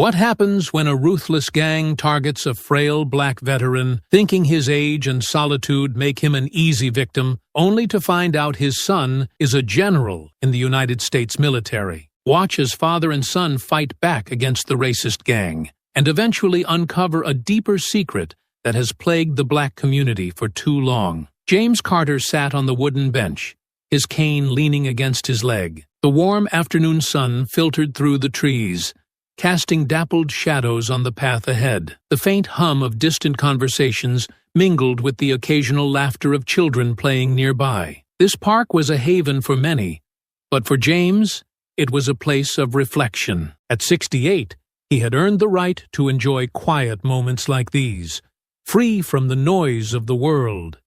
What happens when a ruthless gang targets a frail black veteran, thinking his age and solitude make him an easy victim, only to find out his son is a general in the United States military? Watch as father and son fight back against the racist gang, and eventually uncover a deeper secret that has plagued the black community for too long. James Carter sat on the wooden bench, his cane leaning against his leg. The warm afternoon sun filtered through the trees, casting dappled shadows on the path ahead. The faint hum of distant conversations mingled with the occasional laughter of children playing nearby. This park was a haven for many, but for James, it was a place of reflection. At 68, he had earned the right to enjoy quiet moments like these, free from the noise of the world.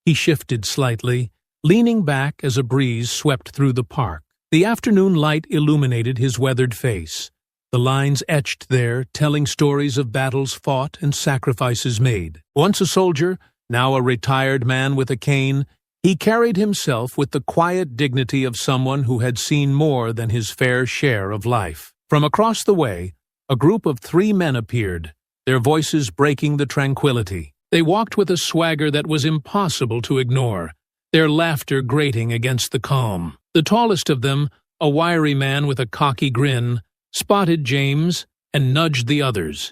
He shifted slightly, leaning back as a breeze swept through the park. The afternoon light illuminated his weathered face, the lines etched there telling stories of battles fought and sacrifices made. Once a soldier, now a retired man with a cane, he carried himself with the quiet dignity of someone who had seen more than his fair share of life. From across the way, a group of 3 men appeared, their voices breaking the tranquility. They walked with a swagger that was impossible to ignore, their laughter grating against the calm. The tallest of them, a wiry man with a cocky grin, spotted James and nudged the others.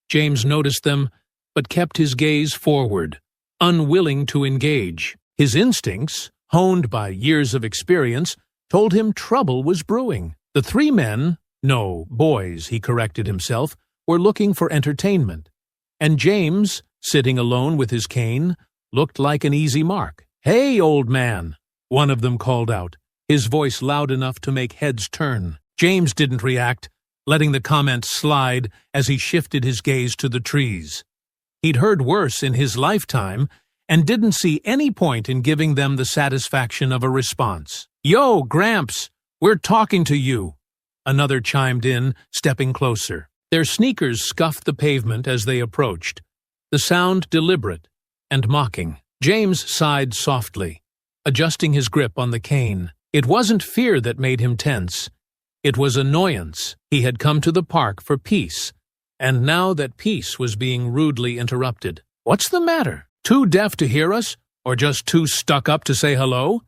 James noticed them, but kept his gaze forward, unwilling to engage. His instincts, honed by years of experience, told him trouble was brewing. The 3 men, no, boys, he corrected himself, were looking for entertainment, and James, sitting alone with his cane, looked like an easy mark. "Hey, old man," one of them called out, his voice loud enough to make heads turn. James didn't react, letting the comment slide as he shifted his gaze to the trees. He'd heard worse in his lifetime and didn't see any point in giving them the satisfaction of a response. "Yo, Gramps, we're talking to you," another chimed in, stepping closer. Their sneakers scuffed the pavement as they approached, the sound deliberate and mocking. James sighed softly, adjusting his grip on the cane. It wasn't fear that made him tense. It was annoyance. He had come to the park for peace, and now that peace was being rudely interrupted. "What's the matter? Too deaf to hear us, or just too stuck up to say hello?"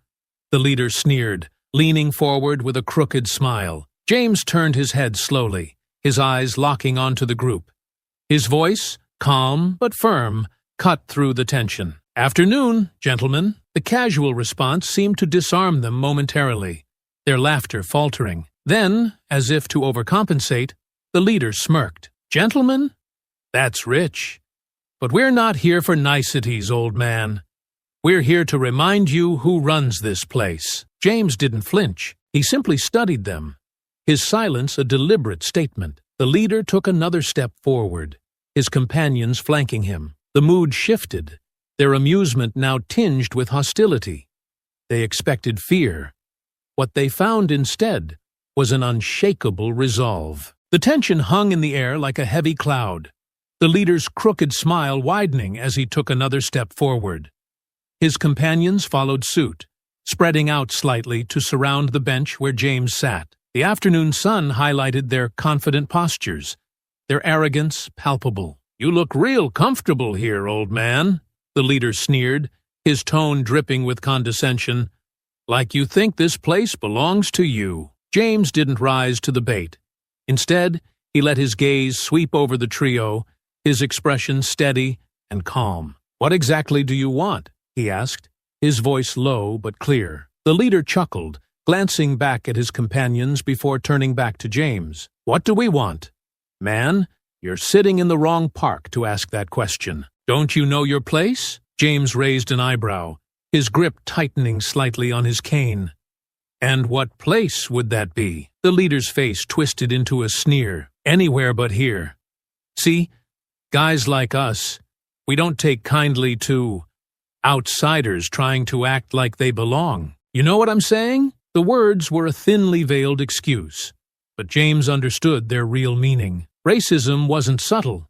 The leader sneered, leaning forward with a crooked smile. James turned his head slowly, his eyes locking onto the group. His voice, calm but firm, cut through the tension. "Afternoon, gentlemen." The casual response seemed to disarm them momentarily, their laughter faltering. Then, as if to overcompensate, the leader smirked. "Gentlemen? That's rich. But we're not here for niceties, old man. We're here to remind you who runs this place." James didn't flinch. He simply studied them, his silence a deliberate statement. The leader took another step forward, his companions flanking him. The mood shifted, their amusement now tinged with hostility. They expected fear. What they found instead was an unshakable resolve. The tension hung in the air like a heavy cloud, the leader's crooked smile widening as he took another step forward. His companions followed suit, spreading out slightly to surround the bench where James sat. The afternoon sun highlighted their confident postures, their arrogance palpable. "You look real comfortable here, old man," the leader sneered, his tone dripping with condescension. "Like you think this place belongs to you." James didn't rise to the bait. Instead, he let his gaze sweep over the trio, his expression steady and calm. "What exactly do you want?" he asked, his voice low but clear. The leader chuckled, glancing back at his companions before turning back to James. "What do we want? Man, you're sitting in the wrong park to ask that question. Don't you know your place?" James raised an eyebrow, his grip tightening slightly on his cane. "And what place would that be?" The leader's face twisted into a sneer. "Anywhere but here. See, guys like us, we don't take kindly to outsiders trying to act like they belong. You know what I'm saying?" The words were a thinly veiled excuse, but James understood their real meaning. Racism wasn't subtle,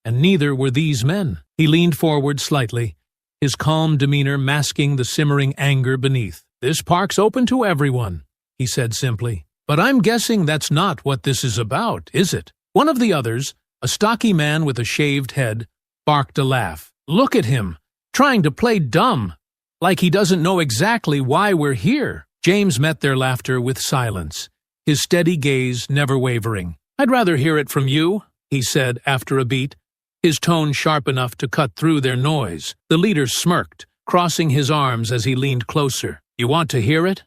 and neither were these men. He leaned forward slightly, his calm demeanor masking the simmering anger beneath. "This park's open to everyone," he said simply. "But I'm guessing that's not what this is about, is it?" One of the others, a stocky man with a shaved head, barked a laugh. "Look at him, trying to play dumb, like he doesn't know exactly why we're here." James met their laughter with silence, his steady gaze never wavering. "I'd rather hear it from you," he said after a beat, his tone sharp enough to cut through their noise. The leader smirked, crossing his arms as he leaned closer. "You want to hear it?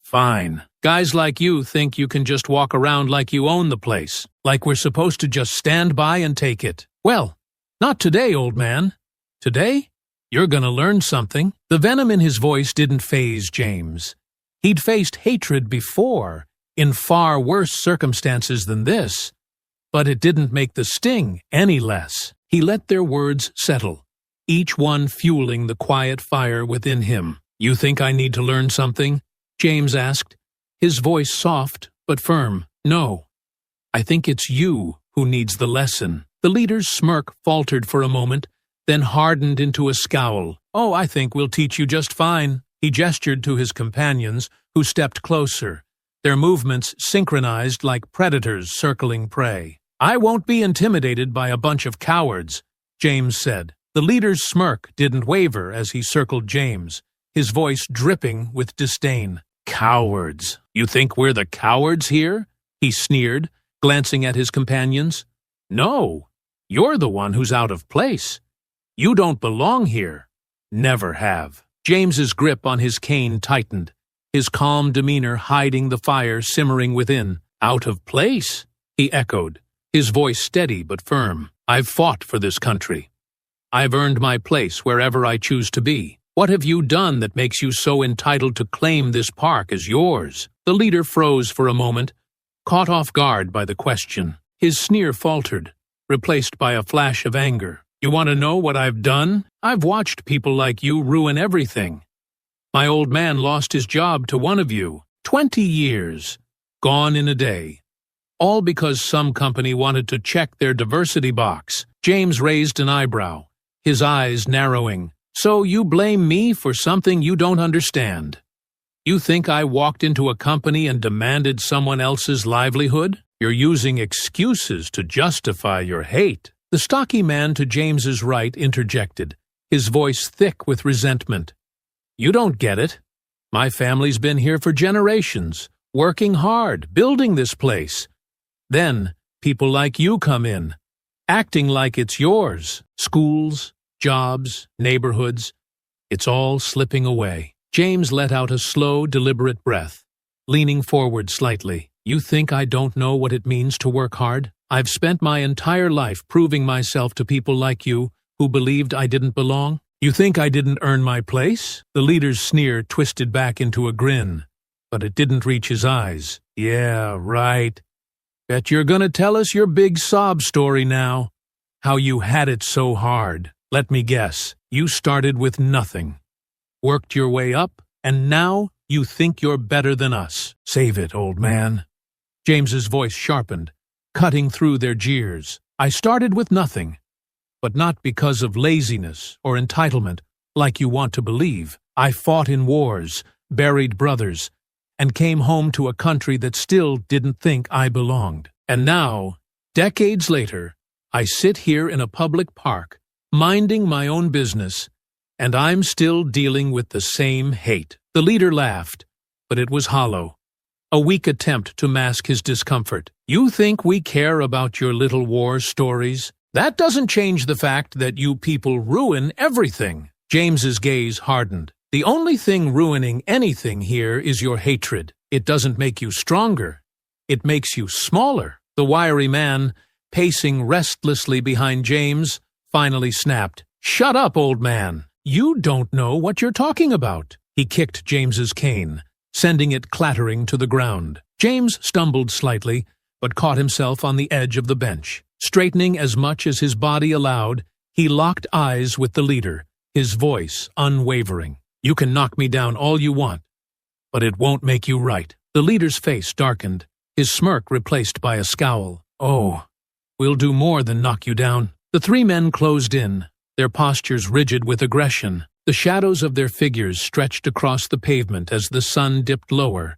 Fine. Guys like you think you can just walk around like you own the place, like we're supposed to just stand by and take it. Well, not today, old man. Today, you're gonna learn something." The venom in his voice didn't faze James. He'd faced hatred before, in far worse circumstances than this, but it didn't make the sting any less. He let their words settle, each one fueling the quiet fire within him. "You think I need to learn something?" James asked, his voice soft but firm. "No, I think it's you who needs the lesson." The leader's smirk faltered for a moment, then hardened into a scowl. "Oh, I think we'll teach you just fine." He gestured to his companions, who stepped closer, their movements synchronized like predators circling prey. "I won't be intimidated by a bunch of cowards," James said. The leader's smirk didn't waver as he circled James, his voice dripping with disdain. "Cowards? You think we're the cowards here?" he sneered, glancing at his companions. "No, you're the one who's out of place. You don't belong here. Never have." James's grip on his cane tightened, his calm demeanor hiding the fire simmering within. "Out of place?" he echoed, his voice steady but firm. "I've fought for this country. I've earned my place wherever I choose to be. What have you done that makes you so entitled to claim this park as yours?" The leader froze for a moment, caught off guard by the question. His sneer faltered, replaced by a flash of anger. "You want to know what I've done? I've watched people like you ruin everything. My old man lost his job to one of you. 20 years. Gone in a day. All because some company wanted to check their diversity box." James raised an eyebrow, his eyes narrowing. "So you blame me for something you don't understand? You think I walked into a company and demanded someone else's livelihood? You're using excuses to justify your hate." The stocky man to James's right interjected, his voice thick with resentment. "You don't get it. My family's been here for generations, working hard, building this place. Then people like you come in, acting like it's yours. Schools, jobs, neighborhoods. It's all slipping away." James let out a slow, deliberate breath, leaning forward slightly. "You think I don't know what it means to work hard? I've spent my entire life proving myself to people like you who believed I didn't belong. You think I didn't earn my place?" The leader's sneer twisted back into a grin, but it didn't reach his eyes. "Yeah, right. Bet you're gonna tell us your big sob story now. How you had it so hard. Let me guess, you started with nothing, worked your way up, and now you think you're better than us. Save it, old man." James's voice sharpened, cutting through their jeers. "I started with nothing, but not because of laziness or entitlement, like you want to believe. I fought in wars, buried brothers, and came home to a country that still didn't think I belonged. And now, decades later, I sit here in a public park, minding my own business, and I'm still dealing with the same hate." The leader laughed, but it was hollow, a weak attempt to mask his discomfort. "You think we care about your little war stories? That doesn't change the fact that you people ruin everything." James's gaze hardened. "The only thing ruining anything here is your hatred. It doesn't make you stronger. It makes you smaller." The wiry man, pacing restlessly behind James, finally snapped. "Shut up, old man. You don't know what you're talking about." He kicked James's cane, sending it clattering to the ground. James stumbled slightly, but caught himself on the edge of the bench. Straightening as much as his body allowed, he locked eyes with the leader, his voice unwavering. "You can knock me down all you want, but it won't make you right." The leader's face darkened, his smirk replaced by a scowl. "Oh, we'll do more than knock you down." The three men closed in, their postures rigid with aggression. The shadows of their figures stretched across the pavement as the sun dipped lower,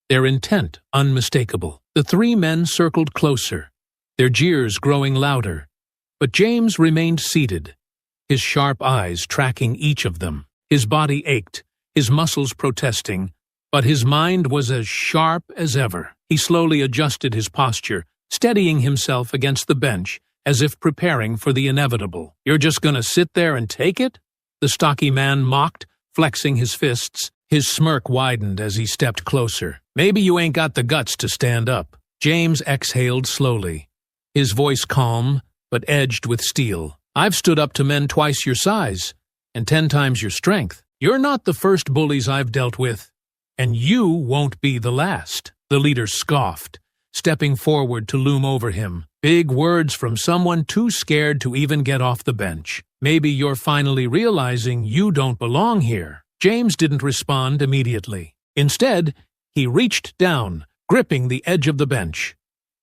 their intent unmistakable. The three men circled closer, their jeers growing louder. But James remained seated, his sharp eyes tracking each of them. His body ached, his muscles protesting, but his mind was as sharp as ever. He slowly adjusted his posture, steadying himself against the bench, as if preparing for the inevitable. "You're just gonna sit there and take it?" the stocky man mocked, flexing his fists. His smirk widened as he stepped closer. "Maybe you ain't got the guts to stand up." James exhaled slowly, his voice calm but edged with steel. "I've stood up to men twice your size, and 10 times your strength. You're not the first bullies I've dealt with, and you won't be the last." The leader scoffed, stepping forward to loom over him. Big words from someone too scared to even get off the bench. "Maybe you're finally realizing you don't belong here." James didn't respond immediately. Instead, he reached down, gripping the edge of the bench.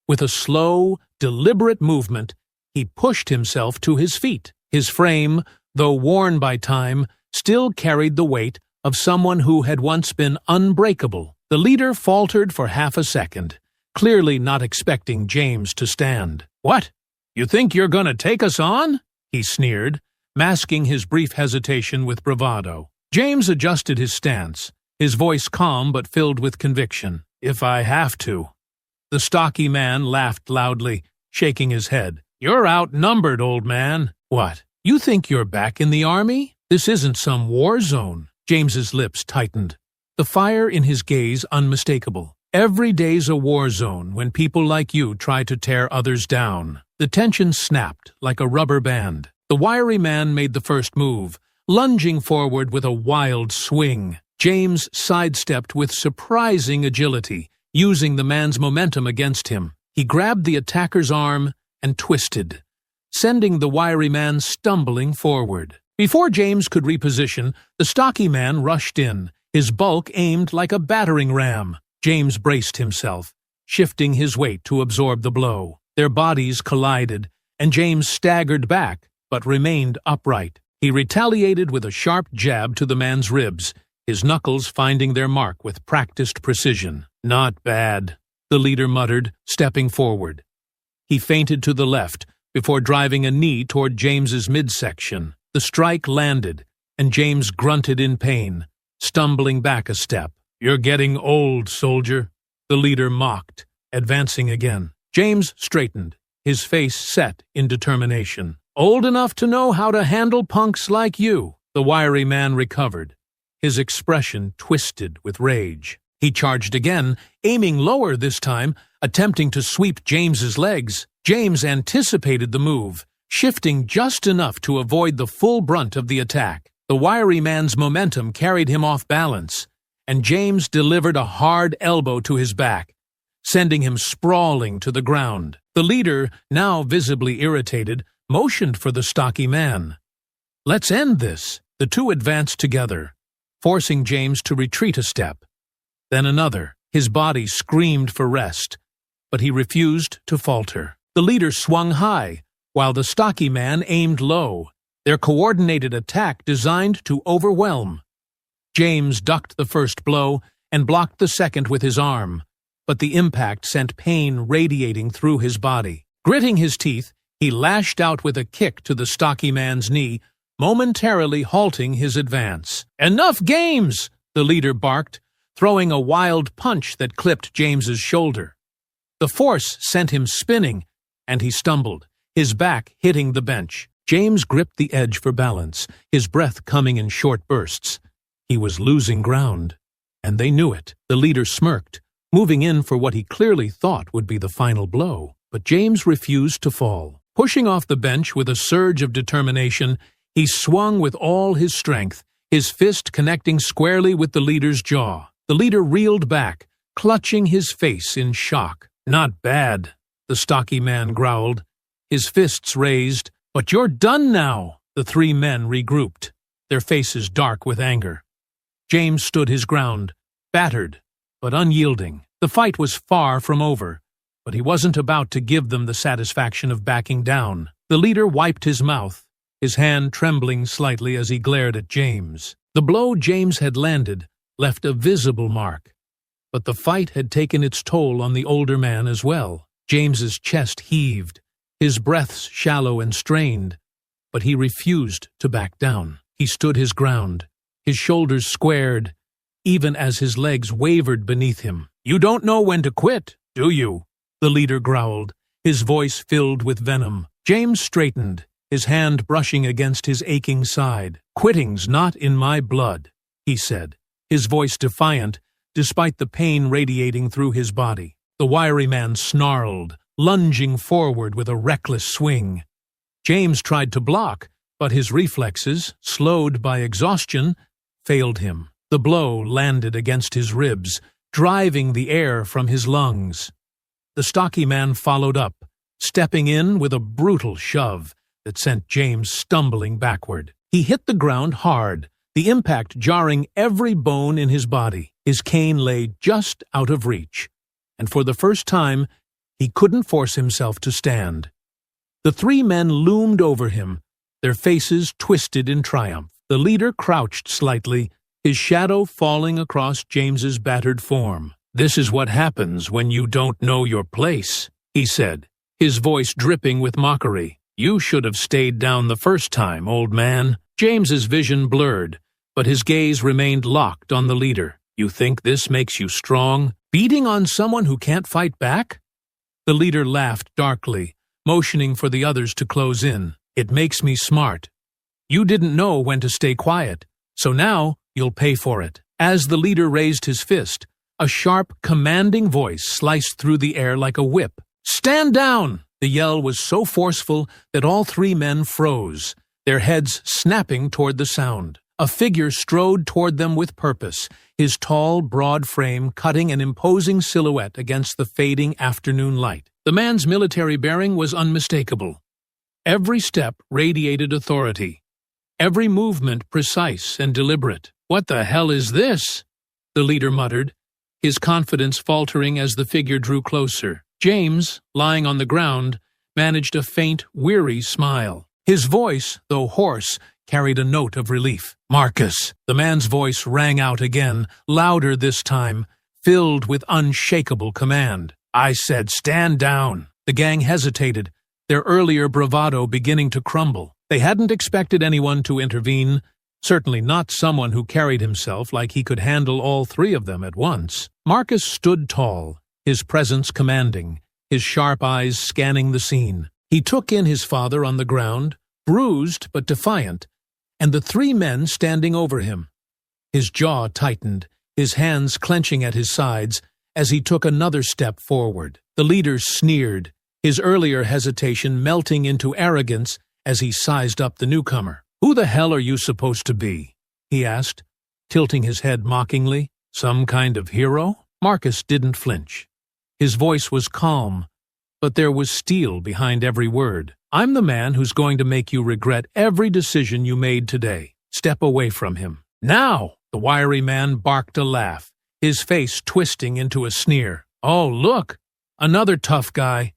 With a slow, deliberate movement, he pushed himself to his feet. His frame, though worn by time, still carried the weight of someone who had once been unbreakable. The leader faltered for half a second, clearly not expecting James to stand. "What? You think you're going to take us on?" he sneered, masking his brief hesitation with bravado. James adjusted his stance, his voice calm but filled with conviction. "If I have to." The stocky man laughed loudly, shaking his head. "You're outnumbered, old man." "What? You think you're back in the army? This isn't some war zone." James's lips tightened, the fire in his gaze unmistakable. "Every day's a war zone when people like you try to tear others down." The tension snapped like a rubber band. The wiry man made the first move, lunging forward with a wild swing. James sidestepped with surprising agility, using the man's momentum against him. He grabbed the attacker's arm and twisted, sending the wiry man stumbling forward. Before James could reposition, the stocky man rushed in, his bulk aimed like a battering ram. James braced himself, shifting his weight to absorb the blow. Their bodies collided, and James staggered back, but remained upright. He retaliated with a sharp jab to the man's ribs, his knuckles finding their mark with practiced precision. "Not bad," the leader muttered, stepping forward. He feinted to the left before driving a knee toward James's midsection. The strike landed, and James grunted in pain, stumbling back a step. "You're getting old, soldier," the leader mocked, advancing again. James straightened, his face set in determination. "Old enough to know how to handle punks like you." The wiry man recovered, his expression twisted with rage. He charged again, aiming lower this time, attempting to sweep James's legs. James anticipated the move, shifting just enough to avoid the full brunt of the attack. The wiry man's momentum carried him off balance, and James delivered a hard elbow to his back, sending him sprawling to the ground. The leader, now visibly irritated, motioned for the stocky man. "Let's end this." The two advanced together, forcing James to retreat a step, then another. His body screamed for rest, but he refused to falter. The leader swung high, while the stocky man aimed low, their coordinated attack designed to overwhelm. James ducked the first blow and blocked the second with his arm, but the impact sent pain radiating through his body. Gritting his teeth, he lashed out with a kick to the stocky man's knee, momentarily halting his advance. "Enough games!" the leader barked, throwing a wild punch that clipped James's shoulder. The force sent him spinning, and he stumbled, his back hitting the bench. James gripped the edge for balance, his breath coming in short bursts. He was losing ground, and they knew it. The leader smirked, moving in for what he clearly thought would be the final blow. But James refused to fall. Pushing off the bench with a surge of determination, he swung with all his strength, his fist connecting squarely with the leader's jaw. The leader reeled back, clutching his face in shock. "Not bad," the stocky man growled, his fists raised. "But you're done now." The three men regrouped, their faces dark with anger. James stood his ground, battered but unyielding. The fight was far from over, but he wasn't about to give them the satisfaction of backing down. The leader wiped his mouth, his hand trembling slightly as he glared at James. The blow James had landed left a visible mark, but the fight had taken its toll on the older man as well. James's chest heaved, his breaths shallow and strained, but he refused to back down. He stood his ground, his shoulders squared, even as his legs wavered beneath him. "You don't know when to quit, do you?" the leader growled, his voice filled with venom. James straightened, his hand brushing against his aching side. "Quitting's not in my blood," he said, his voice defiant, despite the pain radiating through his body. The wiry man snarled, lunging forward with a reckless swing. James tried to block, but his reflexes, slowed by exhaustion, failed him. The blow landed against his ribs, driving the air from his lungs. The stocky man followed up, stepping in with a brutal shove that sent James stumbling backward. He hit the ground hard, the impact jarring every bone in his body. His cane lay just out of reach, and for the first time, he couldn't force himself to stand. The three men loomed over him, their faces twisted in triumph. The leader crouched slightly, his shadow falling across James's battered form. "This is what happens when you don't know your place," he said, his voice dripping with mockery. "You should have stayed down the first time, old man." James's vision blurred, but his gaze remained locked on the leader. "You think this makes you strong? Beating on someone who can't fight back?" The leader laughed darkly, motioning for the others to close in. "It makes me smart. You didn't know when to stay quiet, so now you'll pay for it." As the leader raised his fist, a sharp, commanding voice sliced through the air like a whip. "Stand down!" The yell was so forceful that all three men froze, their heads snapping toward the sound. A figure strode toward them with purpose, his tall, broad frame cutting an imposing silhouette against the fading afternoon light. The man's military bearing was unmistakable. Every step radiated authority, every movement precise and deliberate. "What the hell is this?" the leader muttered, his confidence faltering as the figure drew closer. James, lying on the ground, managed a faint, weary smile. His voice, though hoarse, carried a note of relief. "Marcus!" The man's voice rang out again, louder this time, filled with unshakable command. "I said stand down." The gang hesitated, their earlier bravado beginning to crumble. They hadn't expected anyone to intervene, certainly not someone who carried himself like he could handle all three of them at once. Marcus stood tall, his presence commanding, his sharp eyes scanning the scene. He took in his father on the ground, bruised but defiant, and the three men standing over him. His jaw tightened, his hands clenching at his sides as he took another step forward. The leader sneered, his earlier hesitation melting into arrogance as he sized up the newcomer. "Who the hell are you supposed to be?" he asked, tilting his head mockingly. "Some kind of hero?" Marcus didn't flinch. His voice was calm, but there was steel behind every word. "I'm the man who's going to make you regret every decision you made today. Step away from him." "Now!" The wiry man barked a laugh, his face twisting into a sneer. "Oh, look! Another tough guy.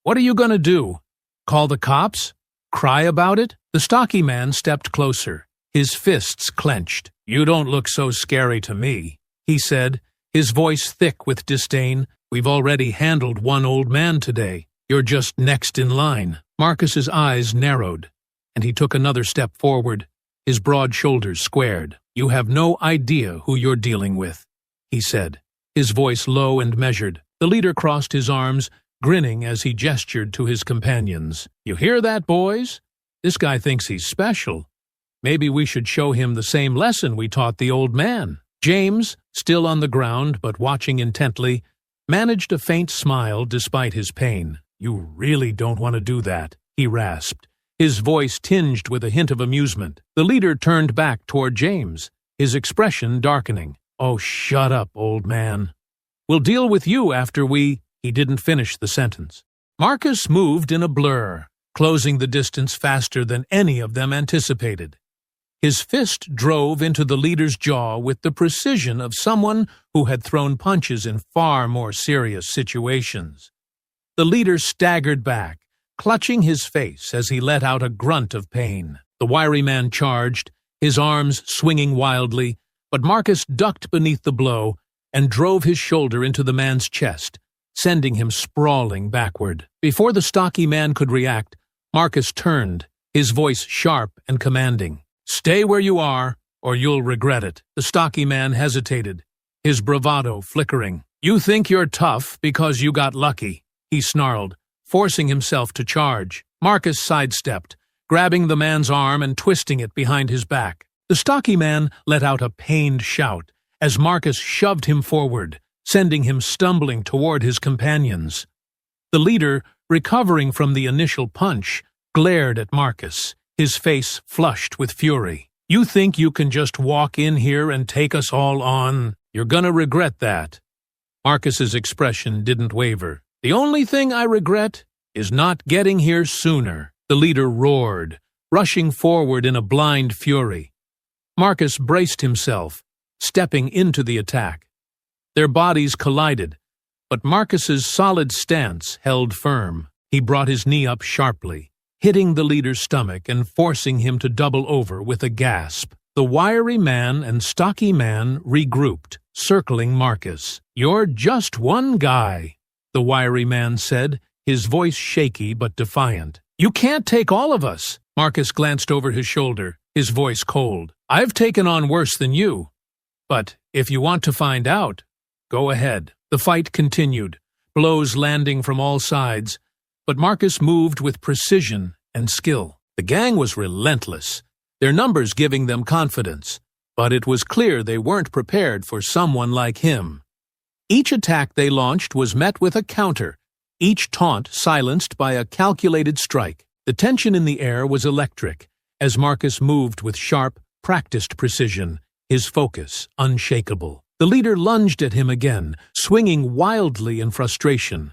What are you going to do? Call the cops? Cry about it?" The stocky man stepped closer, his fists clenched. "You don't look so scary to me," he said, his voice thick with disdain. "We've already handled one old man today. You're just next in line." Marcus's eyes narrowed, and he took another step forward, his broad shoulders squared. "You have no idea who you're dealing with," he said, his voice low and measured. The leader crossed his arms, grinning as he gestured to his companions. "You hear that, boys? This guy thinks he's special. Maybe we should show him the same lesson we taught the old man." James, still on the ground but watching intently, managed a faint smile despite his pain. "You really don't want to do that," he rasped, his voice tinged with a hint of amusement. The leader turned back toward James, his expression darkening. "Oh, shut up, old man. We'll deal with you after we—" He didn't finish the sentence. Marcus moved in a blur, closing the distance faster than any of them anticipated. His fist drove into the leader's jaw with the precision of someone who had thrown punches in far more serious situations. The leader staggered back, clutching his face as he let out a grunt of pain. The wiry man charged, his arms swinging wildly, but Marcus ducked beneath the blow and drove his shoulder into the man's chest, sending him sprawling backward. Before the stocky man could react, Marcus turned, his voice sharp and commanding. "Stay where you are, or you'll regret it." The stocky man hesitated, his bravado flickering. "You think you're tough because you got lucky," he snarled, forcing himself to charge. Marcus sidestepped, grabbing the man's arm and twisting it behind his back. The stocky man let out a pained shout as Marcus shoved him forward, sending him stumbling toward his companions. The leader, recovering from the initial punch, glared at Marcus, his face flushed with fury. "You think you can just walk in here and take us all on? You're gonna regret that." Marcus's expression didn't waver. "The only thing I regret is not getting here sooner," the leader roared, rushing forward in a blind fury. Marcus braced himself, stepping into the attack. Their bodies collided, but Marcus's solid stance held firm. He brought his knee up sharply, hitting the leader's stomach and forcing him to double over with a gasp. The wiry man and stocky man regrouped, circling Marcus. "You're just one guy," the wiry man said, his voice shaky but defiant. "You can't take all of us." Marcus glanced over his shoulder, his voice cold. "I've taken on worse than you. But if you want to find out, go ahead." The fight continued, blows landing from all sides, but Marcus moved with precision and skill. The gang was relentless, their numbers giving them confidence, but it was clear they weren't prepared for someone like him. Each attack they launched was met with a counter, each taunt silenced by a calculated strike. The tension in the air was electric, as Marcus moved with sharp, practiced precision, his focus unshakable. The leader lunged at him again, swinging wildly in frustration.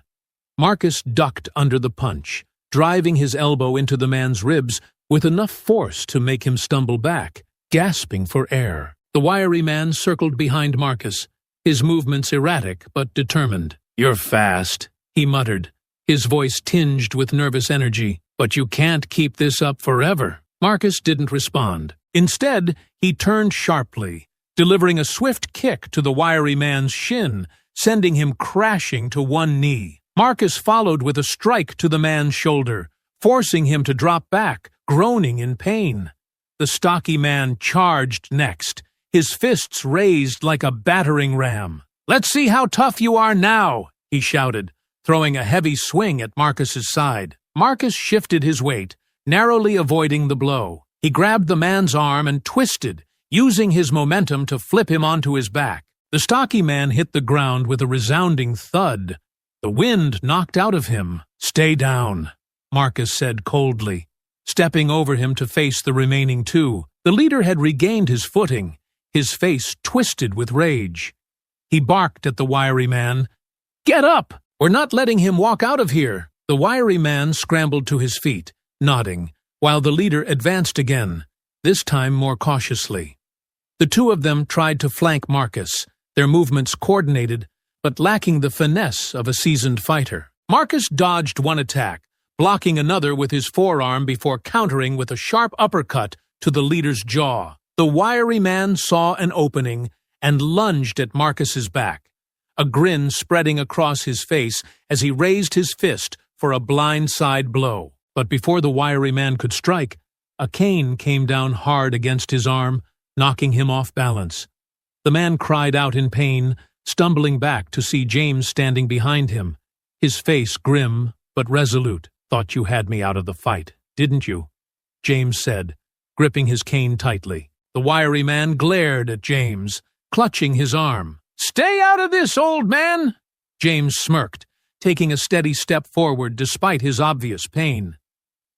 Marcus ducked under the punch, driving his elbow into the man's ribs with enough force to make him stumble back, gasping for air. The wiry man circled behind Marcus, his movements erratic but determined. "You're fast," he muttered, his voice tinged with nervous energy. "But you can't keep this up forever." Marcus didn't respond. Instead, he turned sharply, delivering a swift kick to the wiry man's shin, sending him crashing to one knee. Marcus followed with a strike to the man's shoulder, forcing him to drop back, groaning in pain. The stocky man charged next, his fists raised like a battering ram. "Let's see how tough you are now," he shouted, throwing a heavy swing at Marcus's side. Marcus shifted his weight, narrowly avoiding the blow. He grabbed the man's arm and twisted, using his momentum to flip him onto his back. The stocky man hit the ground with a resounding thud. The wind knocked out of him. "Stay down," Marcus said coldly, stepping over him to face the remaining two. The leader had regained his footing, his face twisted with rage. He barked at the wiry man. "Get up! We're not letting him walk out of here." The wiry man scrambled to his feet, nodding, while the leader advanced again, this time more cautiously. The two of them tried to flank Marcus, their movements coordinated, but lacking the finesse of a seasoned fighter. Marcus dodged one attack, blocking another with his forearm before countering with a sharp uppercut to the leader's jaw. The wiry man saw an opening and lunged at Marcus's back, a grin spreading across his face as he raised his fist for a blindside blow. But before the wiry man could strike, a cane came down hard against his arm, knocking him off balance. The man cried out in pain, stumbling back to see James standing behind him, his face grim but resolute. "Thought you had me out of the fight, didn't you?" James said, gripping his cane tightly. The wiry man glared at James, clutching his arm. "Stay out of this, old man!" James smirked, taking a steady step forward despite his obvious pain.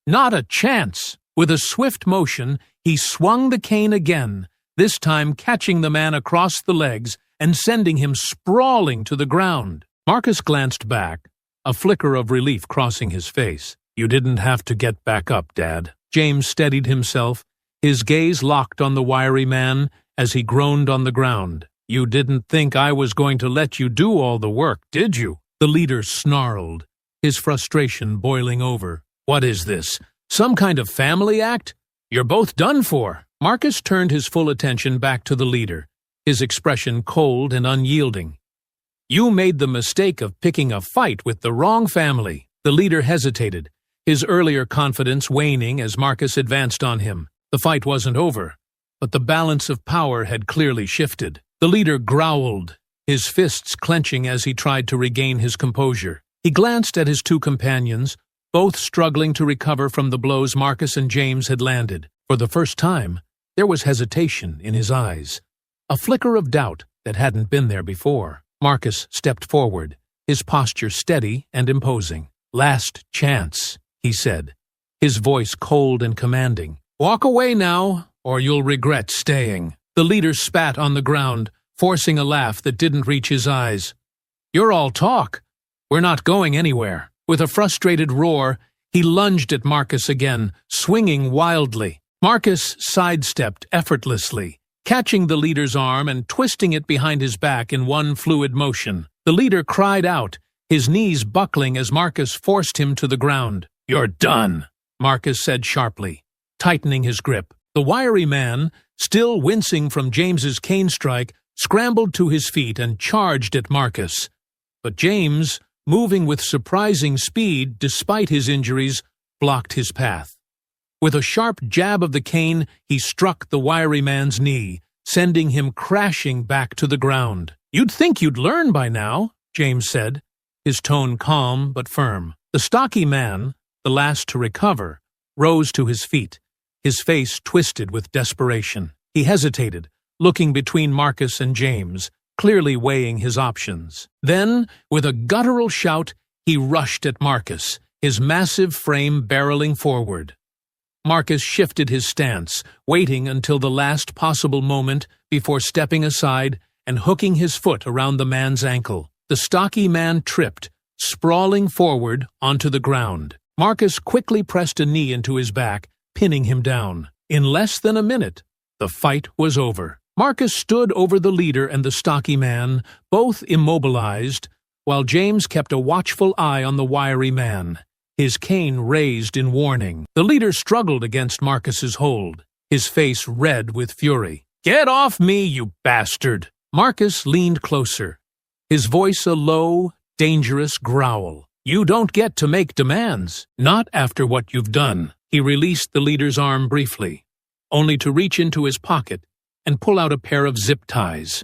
"Not a chance!" With a swift motion, he swung the cane again, this time catching the man across the legs and sending him sprawling to the ground. Marcus glanced back, a flicker of relief crossing his face. "You didn't have to get back up, Dad." James steadied himself, his gaze locked on the wiry man as he groaned on the ground. "You didn't think I was going to let you do all the work, did you?" The leader snarled, his frustration boiling over. "What is this? Some kind of family act? You're both done for." Marcus turned his full attention back to the leader, his expression cold and unyielding. "You made the mistake of picking a fight with the wrong family." The leader hesitated, his earlier confidence waning as Marcus advanced on him. The fight wasn't over, but the balance of power had clearly shifted. The leader growled, his fists clenching as he tried to regain his composure. He glanced at his two companions, both struggling to recover from the blows Marcus and James had landed. For the first time, there was hesitation in his eyes, a flicker of doubt that hadn't been there before. Marcus stepped forward, his posture steady and imposing. "Last chance," he said, his voice cold and commanding. "Walk away now, or you'll regret staying." The leader spat on the ground, forcing a laugh that didn't reach his eyes. "You're all talk. We're not going anywhere." With a frustrated roar, he lunged at Marcus again, swinging wildly. Marcus sidestepped effortlessly, catching the leader's arm and twisting it behind his back in one fluid motion. The leader cried out, his knees buckling as Marcus forced him to the ground. "You're done," Marcus said sharply, tightening his grip. The wiry man, still wincing from James's cane strike, scrambled to his feet and charged at Marcus. But James, moving with surprising speed despite his injuries, blocked his path. With a sharp jab of the cane, he struck the wiry man's knee, sending him crashing back to the ground. "You'd think you'd learn by now," James said, his tone calm but firm. The stocky man, the last to recover, rose to his feet, his face twisted with desperation. He hesitated, looking between Marcus and James, clearly weighing his options. Then, with a guttural shout, he rushed at Marcus, his massive frame barreling forward. Marcus shifted his stance, waiting until the last possible moment before stepping aside and hooking his foot around the man's ankle. The stocky man tripped, sprawling forward onto the ground. Marcus quickly pressed a knee into his back, pinning him down. In less than a minute, the fight was over. Marcus stood over the leader and the stocky man, both immobilized, while James kept a watchful eye on the wiry man, his cane raised in warning. The leader struggled against Marcus's hold, his face red with fury. "Get off me, you bastard!" Marcus leaned closer, his voice a low, dangerous growl. "You don't get to make demands, not after what you've done." He released the leader's arm briefly, only to reach into his pocket and pull out a pair of zip ties.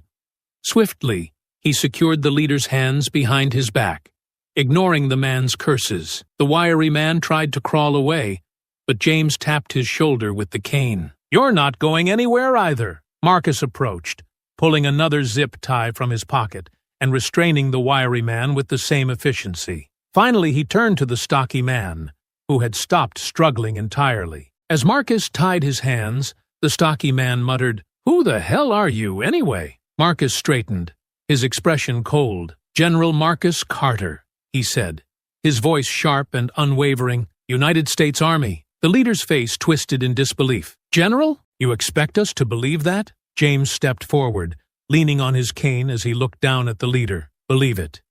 Swiftly, he secured the leader's hands behind his back, ignoring the man's curses. The wiry man tried to crawl away, but James tapped his shoulder with the cane. "You're not going anywhere either." Marcus approached, pulling another zip tie from his pocket and restraining the wiry man with the same efficiency. Finally, he turned to the stocky man, who had stopped struggling entirely. As Marcus tied his hands, the stocky man muttered, "Who the hell are you, anyway?" Marcus straightened, his expression cold. "General Marcus Carter," he said, his voice sharp and unwavering. "United States Army." The leader's face twisted in disbelief. "General? You expect us to believe that?" James stepped forward, leaning on his cane as he looked down at the leader. "Believe it.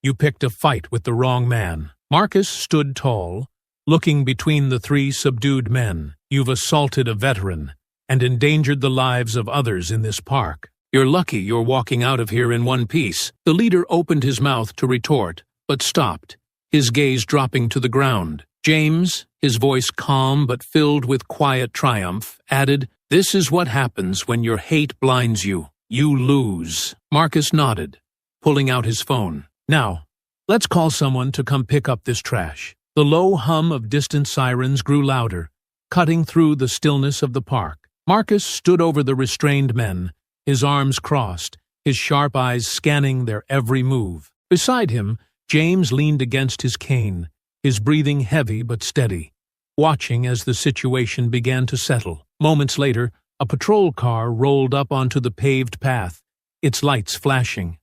You picked a fight with the wrong man." Marcus stood tall, looking between the three subdued men. "You've assaulted a veteran and endangered the lives of others in this park. You're lucky you're walking out of here in one piece." The leader opened his mouth to retort, but stopped, his gaze dropping to the ground. James, his voice calm but filled with quiet triumph, added, "This is what happens when your hate blinds you. You lose." Marcus nodded, pulling out his phone. "Now, let's call someone to come pick up this trash." The low hum of distant sirens grew louder, cutting through the stillness of the park. Marcus stood over the restrained men, his arms crossed, his sharp eyes scanning their every move. Beside him, James leaned against his cane, his breathing heavy but steady, watching as the situation began to settle. Moments later, a patrol car rolled up onto the paved path, its lights flashing.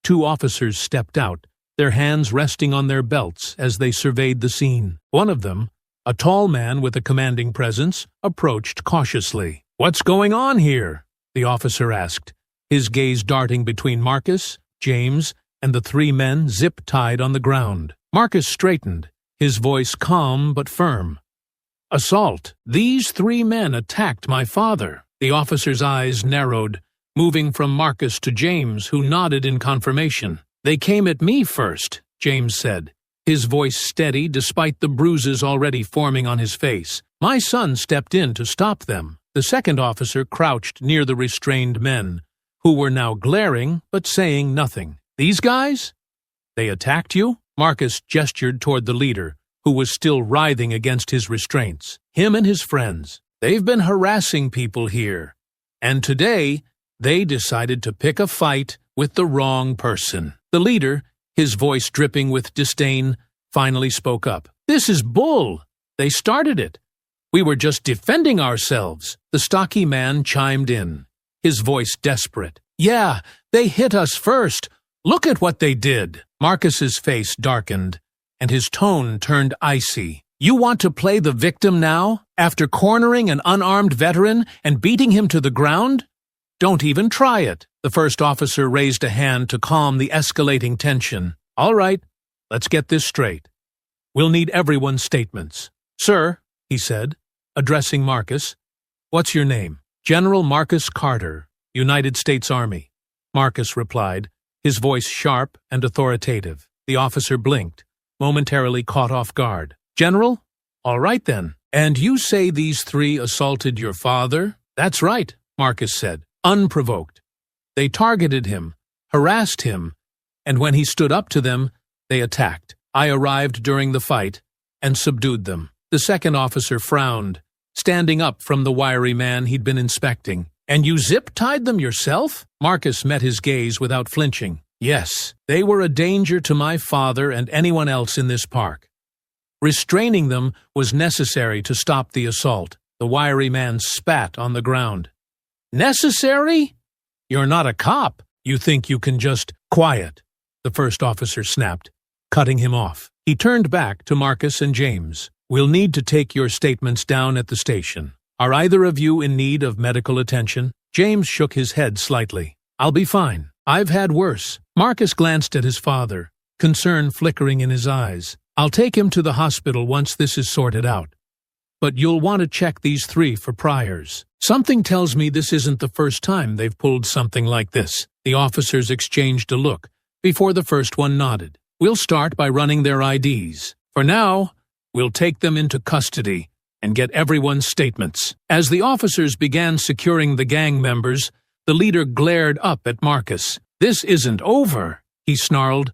Two officers stepped out, their hands resting on their belts as they surveyed the scene. One of them, a tall man with a commanding presence, approached cautiously. "What's going on here?" the officer asked, his gaze darting between Marcus, James, and the three men zip-tied on the ground. Marcus straightened, his voice calm but firm. "Assault. These three men attacked my father." The officer's eyes narrowed, moving from Marcus to James, who nodded in confirmation. "They came at me first," James said, his voice steady despite the bruises already forming on his face. "My son stepped in to stop them." The second officer crouched near the restrained men, who were now glaring but saying nothing. "These guys? They attacked you?" Marcus gestured toward the leader, who was still writhing against his restraints. "Him and his friends. They've been harassing people here. And today, they decided to pick a fight with the wrong person." The leader, his voice dripping with disdain, finally spoke up. "This is bull. They started it. We were just defending ourselves." The stocky man chimed in, his voice desperate. "Yeah, they hit us first. Look at what they did." Marcus's face darkened, and his tone turned icy. "You want to play the victim now, after cornering an unarmed veteran and beating him to the ground? Don't even try it." The first officer raised a hand to calm the escalating tension. "All right, let's get this straight. We'll need everyone's statements." "Sir," he said, addressing Marcus, "what's your name?" "General Marcus Carter, United States Army," Marcus replied, his voice sharp and authoritative. The officer blinked, momentarily caught off guard. "General? All right then. And you say these three assaulted your father?" "That's right," Marcus said, unprovoked. "They targeted him, harassed him, and when he stood up to them, they attacked. I arrived during the fight and subdued them." The second officer frowned, standing up from the wiry man he'd been inspecting. "And you zip-tied them yourself?" Marcus met his gaze without flinching. "Yes, they were a danger to my father and anyone else in this park. Restraining them was necessary to stop the assault." The wiry man spat on the ground. "Necessary? You're not a cop. You think you can just—" "Quiet," the first officer snapped, cutting him off. He turned back to Marcus and James. "We'll need to take your statements down at the station. Are either of you in need of medical attention?" James shook his head slightly. "I'll be fine. I've had worse." Marcus glanced at his father, concern flickering in his eyes. "I'll take him to the hospital once this is sorted out. But you'll want to check these three for priors. Something tells me this isn't the first time they've pulled something like this." The officers exchanged a look before the first one nodded. "We'll start by running their IDs. For now, we'll take them into custody and get everyone's statements." As the officers began securing the gang members, the leader glared up at Marcus. "This isn't over," he snarled.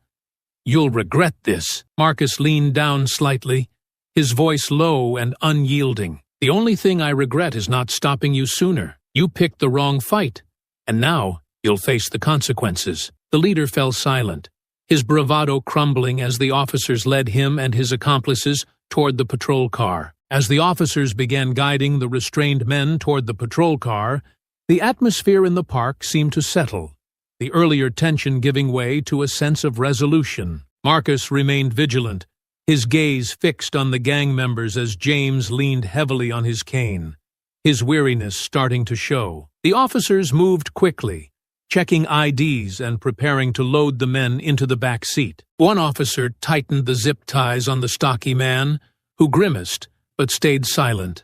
"You'll regret this." Marcus leaned down slightly, his voice low and unyielding. "The only thing I regret is not stopping you sooner. You picked the wrong fight, and now you'll face the consequences." The leader fell silent, his bravado crumbling as the officers led him and his accomplices toward the patrol car. As the officers began guiding the restrained men toward the patrol car, the atmosphere in the park seemed to settle, the earlier tension giving way to a sense of resolution. Marcus remained vigilant, his gaze fixed on the gang members as James leaned heavily on his cane, his weariness starting to show. The officers moved quickly, checking IDs and preparing to load the men into the back seat. One officer tightened the zip ties on the stocky man, who grimaced but stayed silent.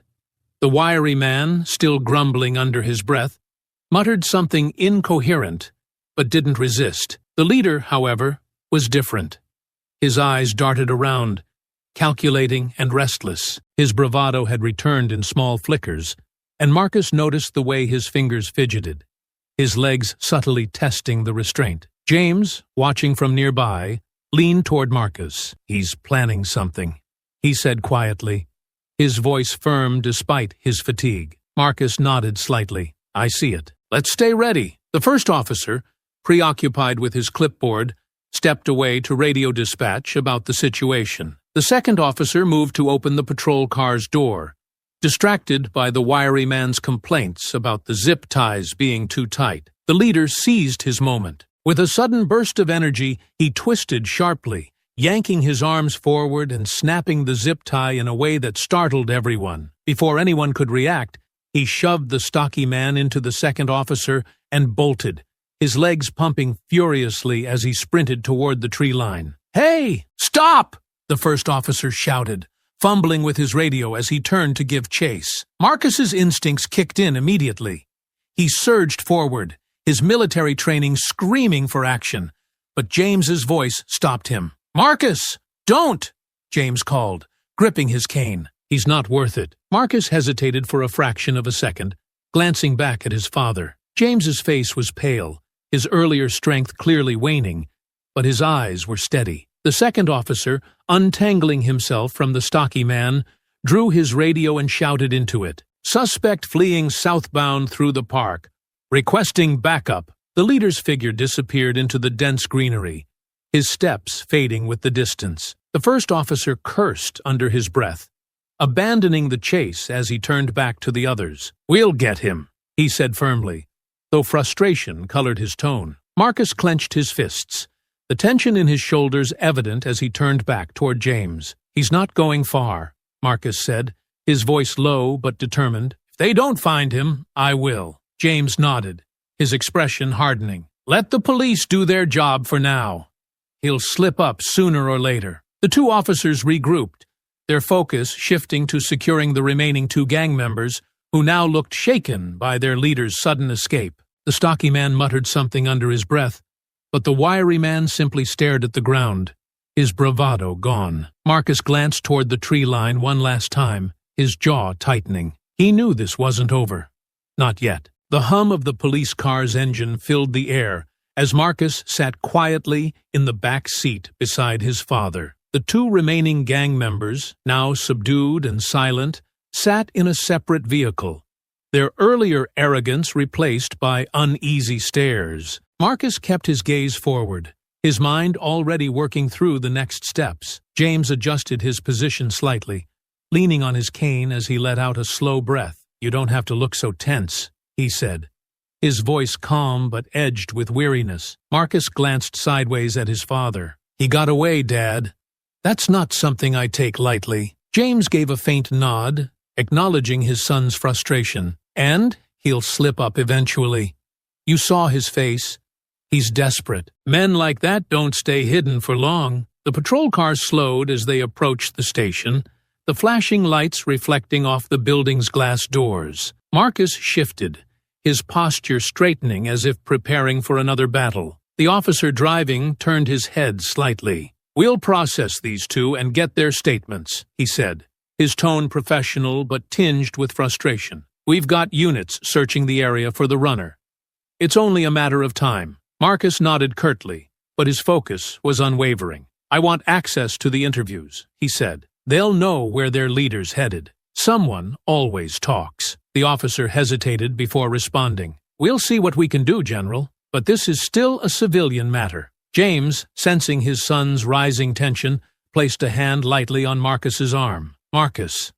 The wiry man, still grumbling under his breath, muttered something incoherent, but didn't resist. The leader, however, was different. His eyes darted around, calculating and restless. His bravado had returned in small flickers, and Marcus noticed the way his fingers fidgeted, his legs subtly testing the restraint. James, watching from nearby, leaned toward Marcus. "He's planning something," he said quietly, his voice firm despite his fatigue. Marcus nodded slightly. "I see it. Let's stay ready." The first officer, preoccupied with his clipboard, stepped away to radio dispatch about the situation. The second officer moved to open the patrol car's door, distracted by the wiry man's complaints about the zip ties being too tight. The leader seized his moment. With a sudden burst of energy, he twisted sharply, yanking his arms forward and snapping the zip tie in a way that startled everyone. Before anyone could react, he shoved the stocky man into the second officer and bolted, his legs pumping furiously as he sprinted toward the tree line. "Hey, stop!" the first officer shouted, fumbling with his radio as he turned to give chase. Marcus's instincts kicked in immediately. He surged forward, his military training screaming for action. but James's voice stopped him. "Marcus, don't!" James called, gripping his cane. "He's not worth it." Marcus hesitated for a fraction of a second, glancing back at his father. James's face was pale, his earlier strength clearly waning, but his eyes were steady. The second officer, untangling himself from the stocky man, drew his radio and shouted into it. "Suspect fleeing southbound through the park. Requesting backup." The leader's figure disappeared into the dense greenery, his steps fading with the distance. The first officer cursed under his breath, abandoning the chase as he turned back to the others. "We'll get him," he said firmly, though frustration colored his tone. Marcus clenched his fists, the tension in his shoulders evident as he turned back toward James. "He's not going far," Marcus said, his voice low but determined. "If they don't find him, I will." James nodded, his expression hardening. "Let the police do their job for now. He'll slip up sooner or later." The two officers regrouped, their focus shifting to securing the remaining two gang members, who now looked shaken by their leader's sudden escape. The stocky man muttered something under his breath, but the wiry man simply stared at the ground, his bravado gone. Marcus glanced toward the tree line one last time, his jaw tightening. He knew this wasn't over. Not yet. The hum of the police car's engine filled the air as Marcus sat quietly in the back seat beside his father. The two remaining gang members, now subdued and silent, sat in a separate vehicle, their earlier arrogance replaced by uneasy stares. Marcus kept his gaze forward, his mind already working through the next steps. James adjusted his position slightly, leaning on his cane as he let out a slow breath. "You don't have to look so tense," he said, his voice calm but edged with weariness. Marcus glanced sideways at his father. "He got away, Dad. That's not something I take lightly." James gave a faint nod, acknowledging his son's frustration. "And he'll slip up eventually. You saw his face. He's desperate. Men like that don't stay hidden for long." The patrol car slowed as they approached the station, the flashing lights reflecting off the building's glass doors. Marcus shifted, his posture straightening as if preparing for another battle. The officer driving turned his head slightly. "We'll process these two and get their statements," he said, his tone professional but tinged with frustration. "We've got units searching the area for the runner. It's only a matter of time." Marcus nodded curtly, but his focus was unwavering. "I want access to the interviews," he said. "They'll know where their leader's headed. Someone always talks." The officer hesitated before responding. "We'll see what we can do, General, but this is still a civilian matter." James, sensing his son's rising tension, placed a hand lightly on Marcus's arm. "Marcus,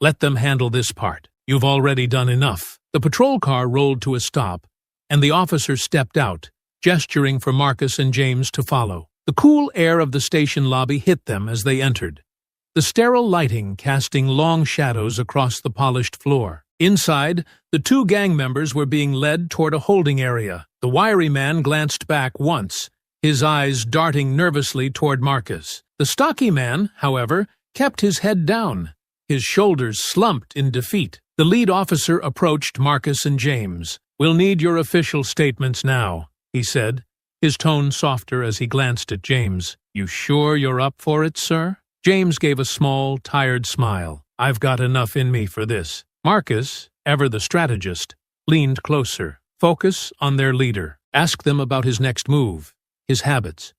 let them handle this part. You've already done enough." The patrol car rolled to a stop, and the officer stepped out, gesturing for Marcus and James to follow. The cool air of the station lobby hit them as they entered, the sterile lighting casting long shadows across the polished floor. Inside, the two gang members were being led toward a holding area. The wiry man glanced back once, his eyes darting nervously toward Marcus. The stocky man, however, kept his head down, his shoulders slumped in defeat. The lead officer approached Marcus and James. "We'll need your official statements now," he said, his tone softer as he glanced at James. "You sure you're up for it, sir?" James gave a small, tired smile. "I've got enough in me for this." Marcus, ever the strategist, leaned closer. "Focus on their leader. Ask them about his next move, his habits.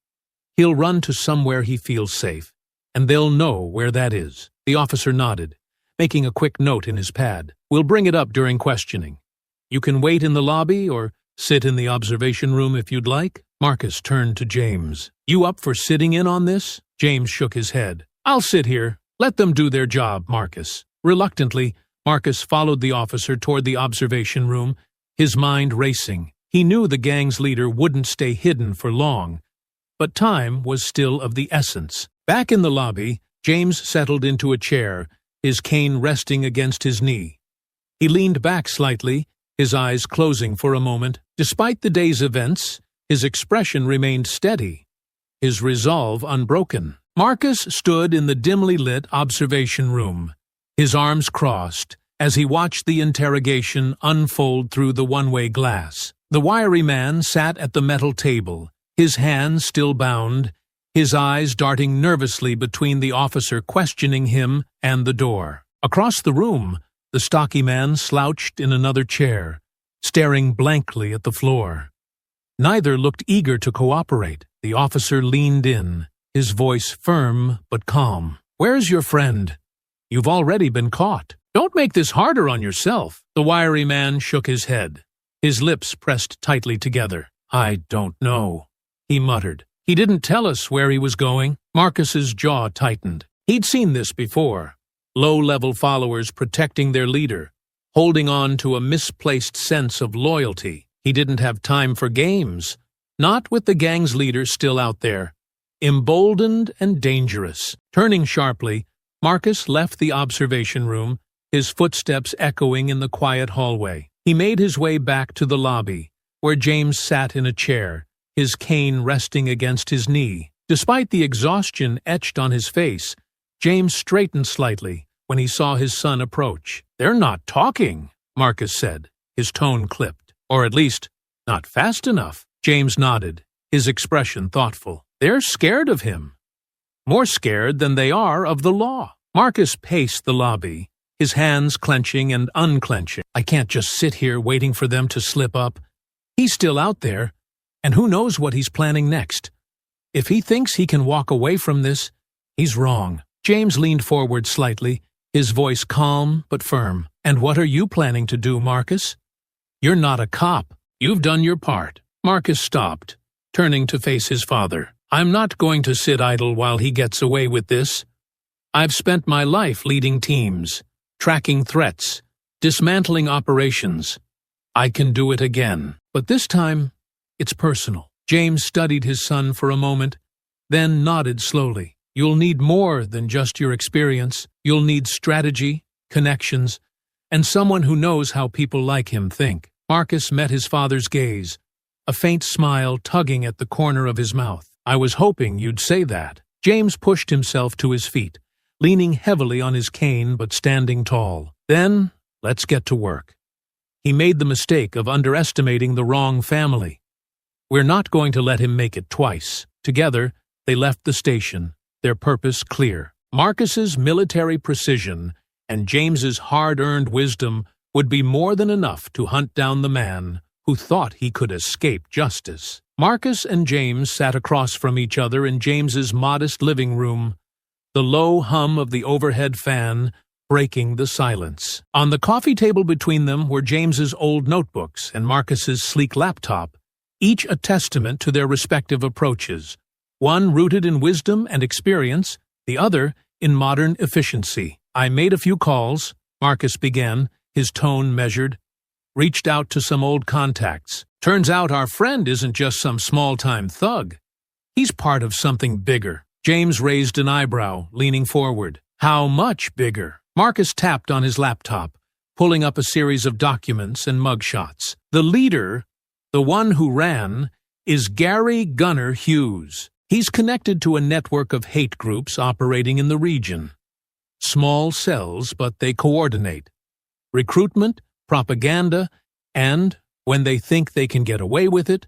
He'll run to somewhere he feels safe, and they'll know where that is." The officer nodded, making a quick note in his pad. "We'll bring it up during questioning. You can wait in the lobby or sit in the observation room if you'd like." Marcus turned to James. "You up for sitting in on this?" James shook his head. "I'll sit here. Let them do their job, Marcus." Reluctantly, Marcus followed the officer toward the observation room, his mind racing. He knew the gang's leader wouldn't stay hidden for long, but time was still of the essence. Back in the lobby, James settled into a chair, his cane resting against his knee. He leaned back slightly, his eyes closing for a moment. Despite the day's events, his expression remained steady, his resolve unbroken. Marcus stood in the dimly lit observation room, his arms crossed, as he watched the interrogation unfold through the one-way glass. The wiry man sat at the metal table, his hands still bound, his eyes darting nervously between the officer questioning him and the door. Across the room, the stocky man slouched in another chair, staring blankly at the floor. Neither looked eager to cooperate. The officer leaned in, his voice firm but calm. "Where's your friend? You've already been caught. Don't make this harder on yourself." The wiry man shook his head, his lips pressed tightly together. "I don't know," he muttered. "He didn't tell us where he was going." Marcus's jaw tightened. He'd seen this before. Low-level followers protecting their leader, holding on to a misplaced sense of loyalty. He didn't have time for games, not with the gang's leader still out there. Emboldened and dangerous. Turning sharply, Marcus left the observation room, his footsteps echoing in the quiet hallway. He made his way back to the lobby, where James sat in a chair, his cane resting against his knee. Despite the exhaustion etched on his face, James straightened slightly when he saw his son approach. "They're not talking," Marcus said, his tone clipped. "Or at least, not fast enough." James nodded, his expression thoughtful. "They're scared of him. More scared than they are of the law." Marcus paced the lobby, his hands clenching and unclenching. "I can't just sit here waiting for them to slip up. He's still out there, and who knows what he's planning next. If he thinks he can walk away from this, he's wrong." James leaned forward slightly, his voice calm but firm. "And what are you planning to do, Marcus? You're not a cop. You've done your part." Marcus stopped, turning to face his father. "I'm not going to sit idle while he gets away with this. I've spent my life leading teams, tracking threats, dismantling operations. I can do it again. But this time, it's personal." James studied his son for a moment, then nodded slowly. "You'll need more than just your experience. You'll need strategy, connections, and someone who knows how people like him think." Marcus met his father's gaze, a faint smile tugging at the corner of his mouth. "I was hoping you'd say that." James pushed himself to his feet, leaning heavily on his cane but standing tall. "Then, let's get to work." He made the mistake of underestimating the wrong family. We're not going to let him make it twice. Together, they left the station, their purpose clear. Marcus's military precision and James's hard-earned wisdom would be more than enough to hunt down the man who thought he could escape justice. Marcus and James sat across from each other in James's modest living room, the low hum of the overhead fan breaking the silence. On the coffee table between them were James's old notebooks and Marcus's sleek laptop, each a testament to their respective approaches, one rooted in wisdom and experience, the other in modern efficiency. "I made a few calls," Marcus began, his tone measured. "Reached out to some old contacts. Turns out our friend isn't just some small-time thug. He's part of something bigger." James raised an eyebrow, leaning forward. "How much bigger?" Marcus tapped on his laptop, pulling up a series of documents and mugshots. "The leader, the one who ran, is Gary Gunner Hughes. He's connected to a network of hate groups operating in the region. Small cells, but they coordinate. Recruitment, propaganda, and, when they think they can get away with it,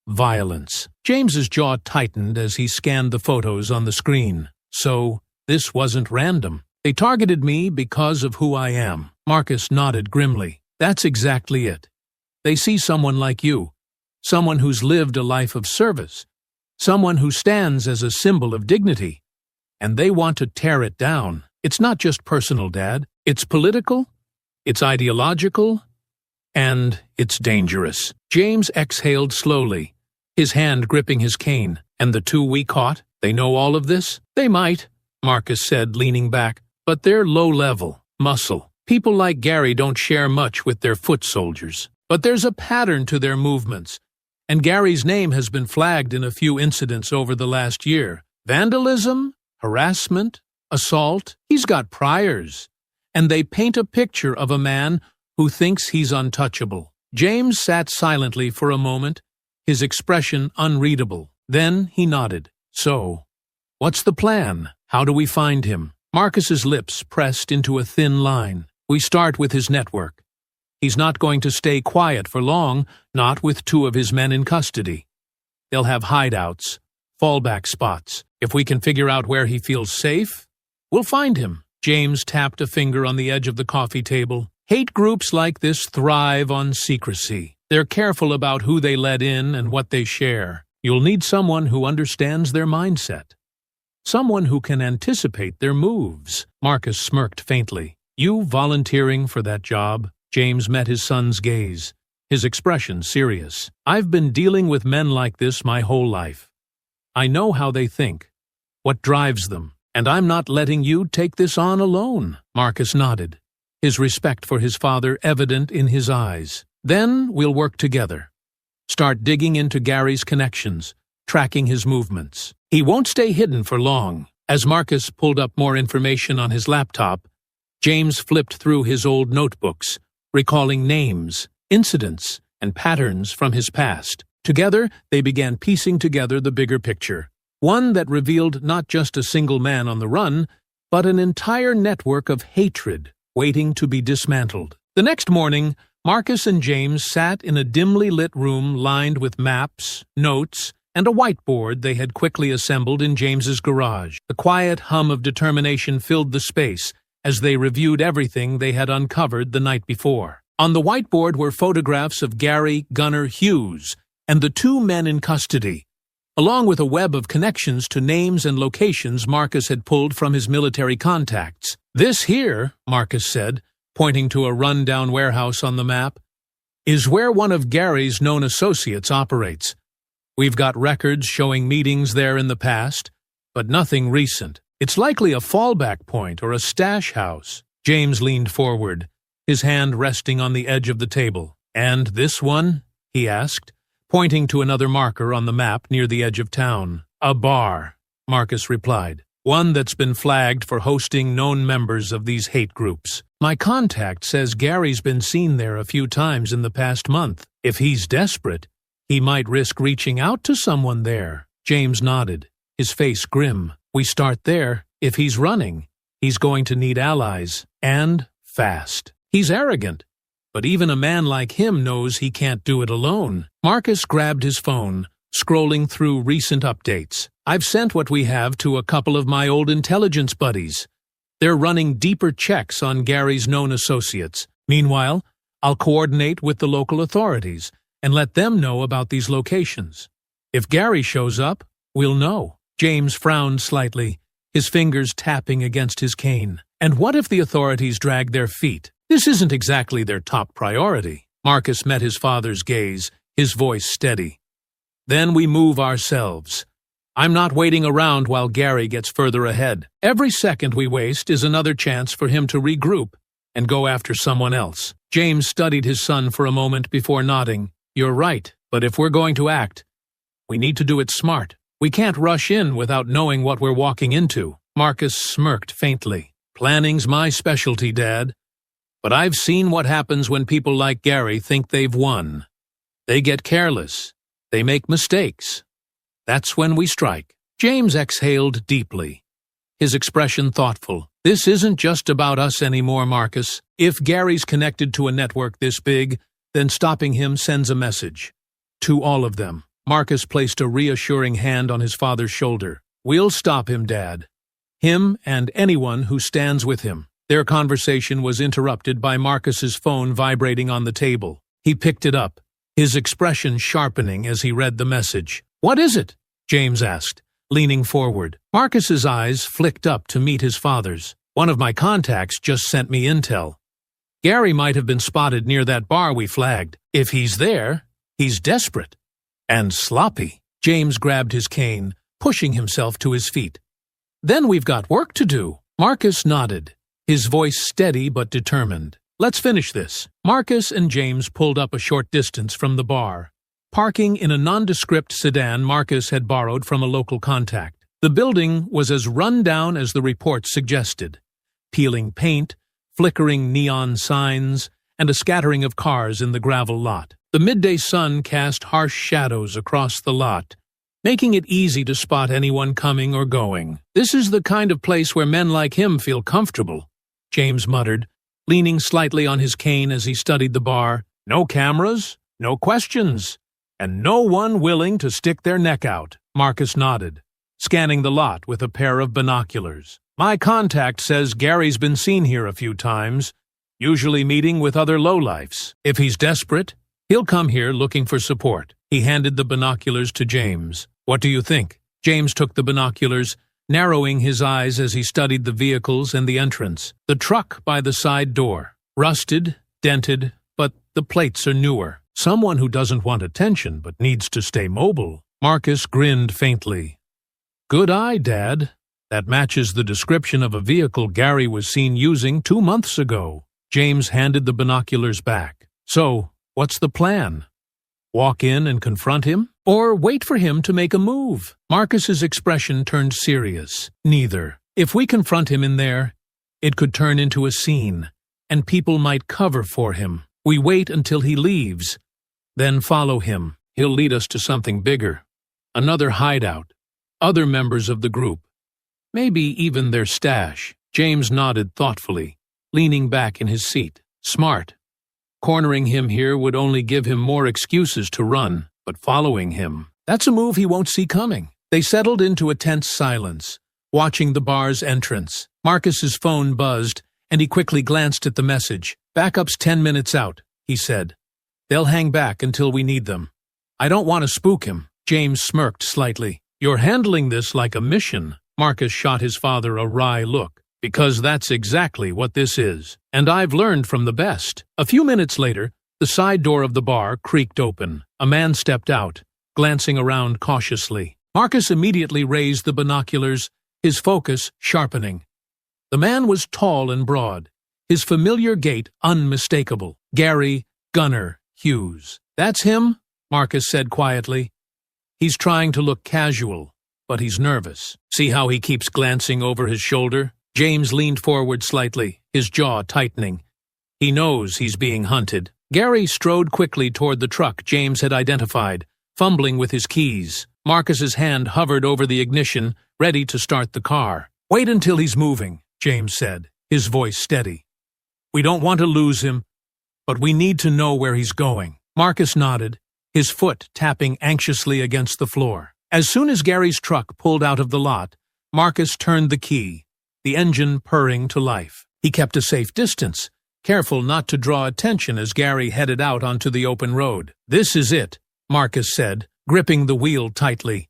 violence." James's jaw tightened as he scanned the photos on the screen. "So, this wasn't random. They targeted me because of who I am." Marcus nodded grimly. "That's exactly it. They see someone like you, someone who's lived a life of service, someone who stands as a symbol of dignity, and they want to tear it down. It's not just personal, Dad. It's political, it's ideological, and it's dangerous." James exhaled slowly, his hand gripping his cane. "And the two we caught, they know all of this?" "They might," Marcus said, leaning back, "but they're low-level, muscle. People like Gary don't share much with their foot soldiers. But there's a pattern to their movements, and Gary's name has been flagged in a few incidents over the last year. Vandalism, harassment, assault. He's got priors, and they paint a picture of a man who thinks he's untouchable." James sat silently for a moment, his expression unreadable. Then he nodded. "So, what's the plan? How do we find him?" Marcus's lips pressed into a thin line. "We start with his network. He's not going to stay quiet for long, not with two of his men in custody. They'll have hideouts, fallback spots. If we can figure out where he feels safe, we'll find him." James tapped a finger on the edge of the coffee table. "Hate groups like this thrive on secrecy. They're careful about who they let in and what they share. You'll need someone who understands their mindset. Someone who can anticipate their moves." Marcus smirked faintly. "You volunteering for that job?" James met his son's gaze, his expression serious. "I've been dealing with men like this my whole life. I know how they think, what drives them, and I'm not letting you take this on alone." Marcus nodded, his respect for his father evident in his eyes. "Then we'll work together. Start digging into Gary's connections, tracking his movements. He won't stay hidden for long." As Marcus pulled up more information on his laptop, James flipped through his old notebooks, recalling names, incidents, and patterns from his past. Together, they began piecing together the bigger picture, one that revealed not just a single man on the run, but an entire network of hatred waiting to be dismantled. The next morning, Marcus and James sat in a dimly lit room lined with maps, notes, and a whiteboard they had quickly assembled in James's garage. The quiet hum of determination filled the space as they reviewed everything they had uncovered the night before. On the whiteboard were photographs of Gary Gunner Hughes and the 2 men in custody, along with a web of connections to names and locations Marcus had pulled from his military contacts. "This here," Marcus said, pointing to a run-down warehouse on the map, "is where one of Gary's known associates operates. We've got records showing meetings there in the past, but nothing recent. It's likely a fallback point or a stash house." James leaned forward, his hand resting on the edge of the table. "And this one?" he asked, pointing to another marker on the map near the edge of town. "A bar," Marcus replied. "One that's been flagged for hosting known members of these hate groups. My contact says Gary's been seen there a few times in the past month. If he's desperate, he might risk reaching out to someone there." James nodded, his face grim. "We start there. If he's running, he's going to need allies, and fast. He's arrogant, but even a man like him knows he can't do it alone." Marcus grabbed his phone, scrolling through recent updates. "I've sent what we have to a couple of my old intelligence buddies. They're running deeper checks on Gary's known associates. Meanwhile, I'll coordinate with the local authorities and let them know about these locations. If Gary shows up, we'll know." James frowned slightly, his fingers tapping against his cane. "And what if the authorities drag their feet? This isn't exactly their top priority." Marcus met his father's gaze, his voice steady. "Then we move ourselves. I'm not waiting around while Gary gets further ahead. Every second we waste is another chance for him to regroup and go after someone else." James studied his son for a moment before nodding. "You're right, but if we're going to act, we need to do it smart. We can't rush in without knowing what we're walking into." Marcus smirked faintly. "Planning's my specialty, Dad. But I've seen what happens when people like Gary think they've won. They get careless. They make mistakes. That's when we strike." James exhaled deeply, his expression thoughtful. "This isn't just about us anymore, Marcus. If Gary's connected to a network this big, then stopping him sends a message. To all of them." Marcus placed a reassuring hand on his father's shoulder. "We'll stop him, Dad. Him and anyone who stands with him." Their conversation was interrupted by Marcus's phone vibrating on the table. He picked it up, his expression sharpening as he read the message. "What is it?" James asked, leaning forward. Marcus's eyes flicked up to meet his father's. "One of my contacts just sent me intel. Gary might have been spotted near that bar we flagged. If he's there, he's desperate. And sloppy." James grabbed his cane, pushing himself to his feet. "Then we've got work to do." Marcus nodded, his voice steady but determined. "Let's finish this." Marcus and James pulled up a short distance from the bar, parking in a nondescript sedan Marcus had borrowed from a local contact. The building was as run-down as the report suggested. Peeling paint, flickering neon signs, and a scattering of cars in the gravel lot. The midday sun cast harsh shadows across the lot, making it easy to spot anyone coming or going. "This is the kind of place where men like him feel comfortable," James muttered, leaning slightly on his cane as he studied the bar. "No cameras, no questions. and no one willing to stick their neck out. Marcus nodded, scanning the lot with a pair of binoculars. My contact says Gary's been seen here a few times, usually meeting with other lowlifes. If he's desperate, he'll come here looking for support. He handed the binoculars to James. What do you think? James took the binoculars, narrowing his eyes as he studied the vehicles and the entrance. The truck by the side door. Rusted, dented, but the plates are newer. Someone who doesn't want attention but needs to stay mobile. Marcus grinned faintly. Good eye, Dad. That matches the description of a vehicle Gary was seen using 2 months ago. James handed the binoculars back. So, what's the plan? Walk in and confront him? Or wait for him to make a move? Marcus's expression turned serious. Neither. If we confront him in there, it could turn into a scene, and people might cover for him. We wait until he leaves, then follow him. He'll lead us to something bigger. Another hideout. Other members of the group. Maybe even their stash. James nodded thoughtfully, leaning back in his seat. Smart. Cornering him here would only give him more excuses to run, but following him, that's a move he won't see coming. They settled into a tense silence, watching the bar's entrance. Marcus's phone buzzed, and he quickly glanced at the message. Backup's 10 minutes out, he said. They'll hang back until we need them. I don't want to spook him. James smirked slightly. You're handling this like a mission. Marcus shot his father a wry look. Because that's exactly what this is. And I've learned from the best. A few minutes later, the side door of the bar creaked open. A man stepped out, glancing around cautiously. Marcus immediately raised the binoculars, his focus sharpening. The man was tall and broad, his familiar gait unmistakable. Gary Gunner Hughes. That's him, Marcus said quietly. He's trying to look casual, but he's nervous. See how he keeps glancing over his shoulder? James leaned forward slightly, his jaw tightening. He knows he's being hunted. Gary strode quickly toward the truck James had identified, fumbling with his keys. Marcus's hand hovered over the ignition, ready to start the car. Wait until he's moving, James said, his voice steady. We don't want to lose him, but we need to know where he's going. Marcus nodded, his foot tapping anxiously against the floor. As soon as Gary's truck pulled out of the lot, Marcus turned the key, the engine purring to life. He kept a safe distance, careful not to draw attention as Gary headed out onto the open road. This is it, Marcus said, gripping the wheel tightly.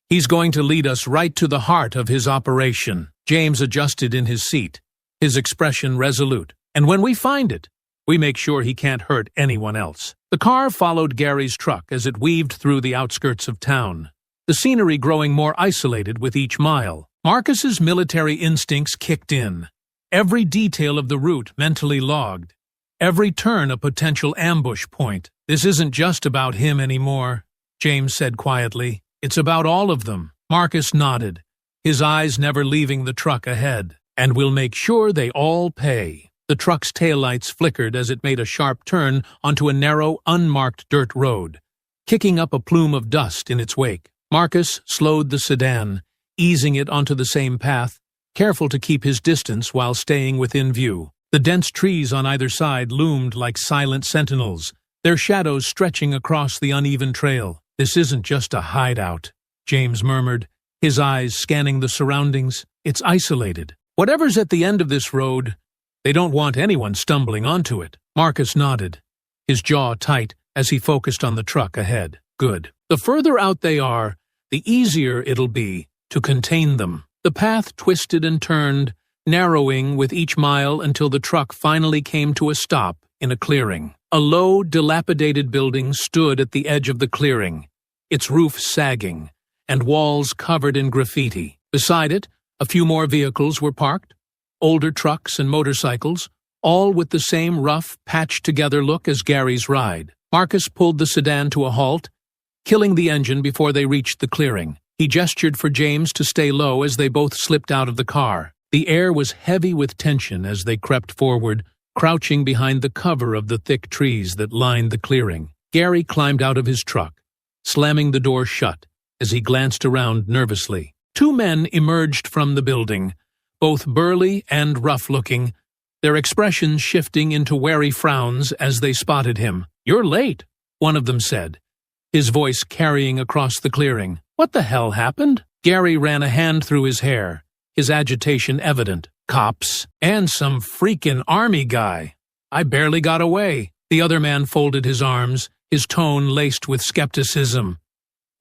He's going to lead us right to the heart of his operation. James adjusted in his seat, his expression resolute. And when we find it, we make sure he can't hurt anyone else. The car followed Gary's truck as it weaved through the outskirts of town, the scenery growing more isolated with each mile. Marcus's military instincts kicked in. Every detail of the route mentally logged. Every turn a potential ambush point. This isn't just about him anymore, James said quietly. It's about all of them. Marcus nodded, his eyes never leaving the truck ahead. And we'll make sure they all pay. The truck's taillights flickered as it made a sharp turn onto a narrow, unmarked dirt road, kicking up a plume of dust in its wake. Marcus slowed the sedan, easing it onto the same path, careful to keep his distance while staying within view. The dense trees on either side loomed like silent sentinels, their shadows stretching across the uneven trail. This isn't just a hideout, James murmured, his eyes scanning the surroundings. It's isolated. Whatever's at the end of this road, they don't want anyone stumbling onto it. Marcus nodded, his jaw tight as he focused on the truck ahead. Good. The further out they are, the easier it'll be to contain them. The path twisted and turned, narrowing with each mile until the truck finally came to a stop in a clearing. A low, dilapidated building stood at the edge of the clearing, its roof sagging, and walls covered in graffiti. Beside it, a few more vehicles were parked, older trucks and motorcycles, all with the same rough, patched-together look as Gary's ride. Marcus pulled the sedan to a halt, killing the engine before they reached the clearing. He gestured for James to stay low as they both slipped out of the car. The air was heavy with tension as they crept forward, crouching behind the cover of the thick trees that lined the clearing. Gary climbed out of his truck, slamming the door shut as he glanced around nervously. Two men emerged from the building, both burly and rough-looking, their expressions shifting into wary frowns as they spotted him. "You're late," one of them said, his voice carrying across the clearing. What the hell happened? Gary ran a hand through his hair, his agitation evident. Cops, and some freaking army guy. I barely got away. The other man folded his arms, his tone laced with skepticism.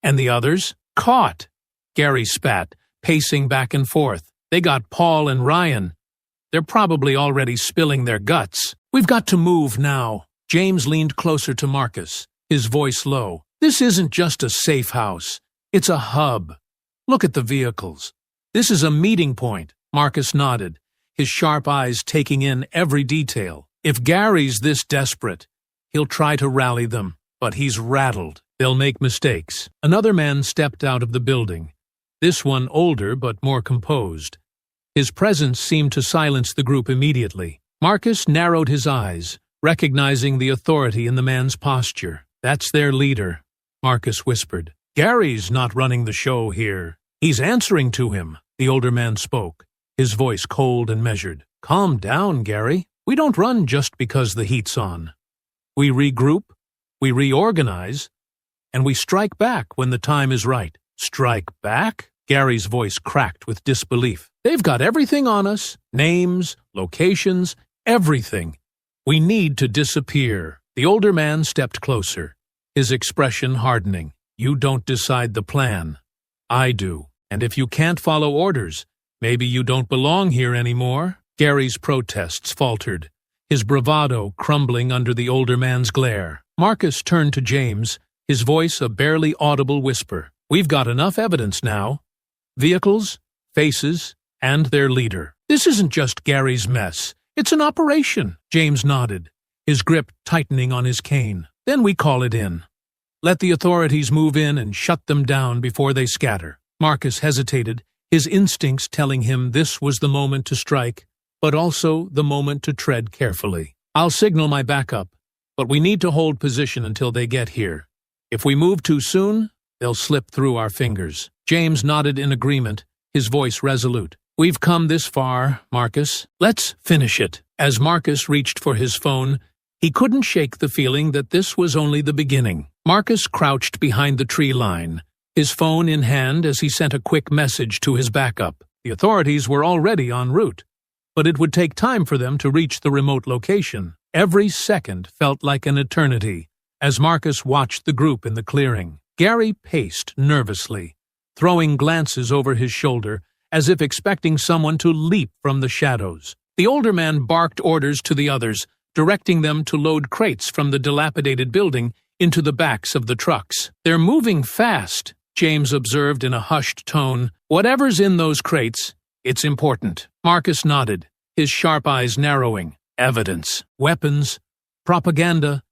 And the others? Caught. Gary spat, pacing back and forth. They got Paul and Ryan. They're probably already spilling their guts. We've got to move now. James leaned closer to Marcus, his voice low. This isn't just a safe house. It's a hub. Look at the vehicles. This is a meeting point. Marcus nodded, his sharp eyes taking in every detail. If Gary's this desperate, he'll try to rally them, but he's rattled. They'll make mistakes. Another man stepped out of the building, this one older but more composed. His presence seemed to silence the group immediately. Marcus narrowed his eyes, recognizing the authority in the man's posture. That's their leader, Marcus whispered. Gary's not running the show here. He's answering to him. The older man spoke, his voice cold and measured. Calm down, Gary. We don't run just because the heat's on. We regroup, we reorganize, and we strike back when the time is right. Strike back? Gary's voice cracked with disbelief. They've got everything on us. Names, locations, everything. We need to disappear. The older man stepped closer, his expression hardening. You don't decide the plan. I do. And if you can't follow orders, maybe you don't belong here anymore. Gary's protests faltered, his bravado crumbling under the older man's glare. Marcus turned to James, his voice a barely audible whisper. We've got enough evidence now. Vehicles, faces, and their leader. This isn't just Gary's mess. It's an operation. James nodded, his grip tightening on his cane. Then we call it in. Let the authorities move in and shut them down before they scatter. Marcus hesitated, his instincts telling him this was the moment to strike, but also the moment to tread carefully. I'll signal my backup, but we need to hold position until they get here. If we move too soon, they'll slip through our fingers. James nodded in agreement, his voice resolute. We've come this far, Marcus. Let's finish it. As Marcus reached for his phone, he couldn't shake the feeling that this was only the beginning. Marcus crouched behind the tree line, his phone in hand as he sent a quick message to his backup. The authorities were already en route, but it would take time for them to reach the remote location. Every second felt like an eternity as Marcus watched the group in the clearing. Gary paced nervously, throwing glances over his shoulder as if expecting someone to leap from the shadows. The older man barked orders to the others, directing them to load crates from the dilapidated building into the backs of the trucks. They're moving fast, James observed in a hushed tone. Whatever's in those crates, it's important. Marcus nodded, his sharp eyes narrowing. Evidence, weapons, propaganda,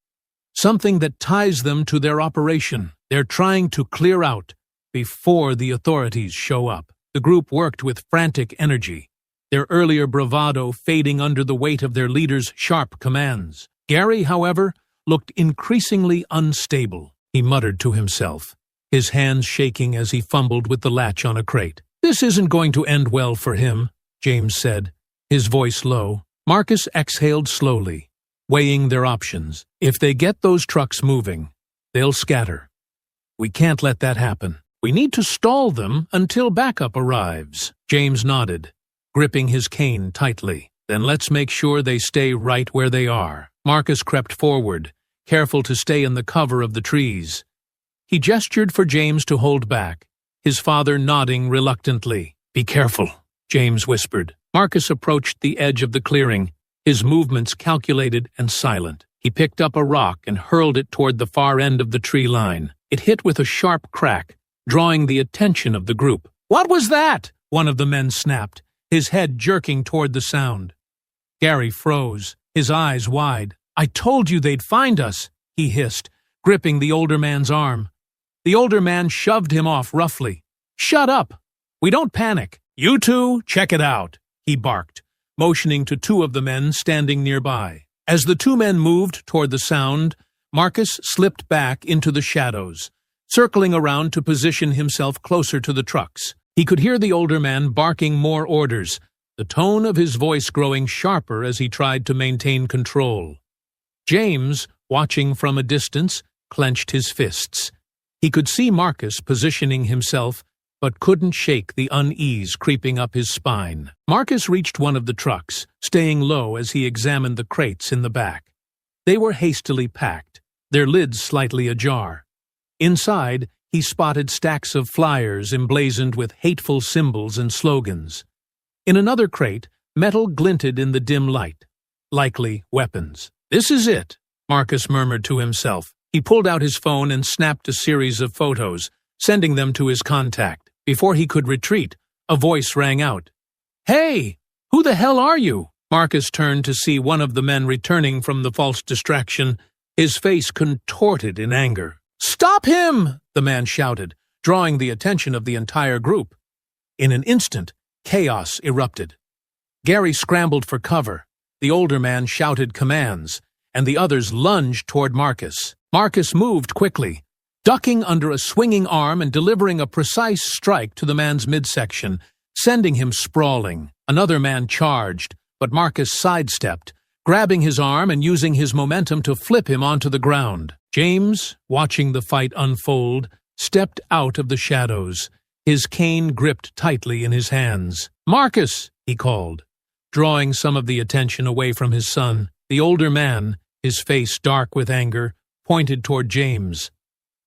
something that ties them to their operation. They're trying to clear out before the authorities show up. The group worked with frantic energy, their earlier bravado fading under the weight of their leader's sharp commands. Gary, however, looked increasingly unstable. He muttered to himself, his hands shaking as he fumbled with the latch on a crate. This isn't going to end well for him, James said, his voice low. Marcus exhaled slowly, weighing their options. If they get those trucks moving, they'll scatter. We can't let that happen. We need to stall them until backup arrives. James nodded, gripping his cane tightly. Then let's make sure they stay right where they are. Marcus crept forward, careful to stay in the cover of the trees. He gestured for James to hold back, his father nodding reluctantly. Be careful, James whispered. Marcus approached the edge of the clearing, his movements calculated and silent. He picked up a rock and hurled it toward the far end of the tree line. It hit with a sharp crack, drawing the attention of the group. What was that? One of the men snapped, his head jerking toward the sound. Gary froze, his eyes wide. I told you they'd find us, he hissed, gripping the older man's arm. The older man shoved him off roughly. Shut up! We don't panic. You two, check it out, he barked, motioning to two of the men standing nearby. As the two men moved toward the sound, Marcus slipped back into the shadows, circling around to position himself closer to the trucks. He could hear the older man barking more orders, the tone of his voice growing sharper as he tried to maintain control. James, watching from a distance, clenched his fists, He could see Marcus positioning himself, but couldn't shake the unease creeping up his spine. Marcus reached one of the trucks, staying low as he examined the crates in the back. They were hastily packed, their lids slightly ajar. Inside, he spotted stacks of flyers emblazoned with hateful symbols and slogans. In another crate, metal glinted in the dim light. Likely weapons. "This is it," Marcus murmured to himself. He pulled out his phone and snapped a series of photos, sending them to his contact. Before he could retreat, a voice rang out. "Hey, who the hell are you?" Marcus turned to see one of the men returning from the false distraction, his face contorted in anger. "Stop him!" the man shouted, drawing the attention of the entire group. In an instant, chaos erupted. Gary scrambled for cover. The older man shouted commands, and the others lunged toward Marcus. Marcus moved quickly, ducking under a swinging arm and delivering a precise strike to the man's midsection, sending him sprawling. Another man charged, but Marcus sidestepped, grabbing his arm and using his momentum to flip him onto the ground. James, watching the fight unfold, stepped out of the shadows, his cane gripped tightly in his hands. "Marcus!" he called, drawing some of the attention away from his son. The older man, his face dark with anger, pointed toward James.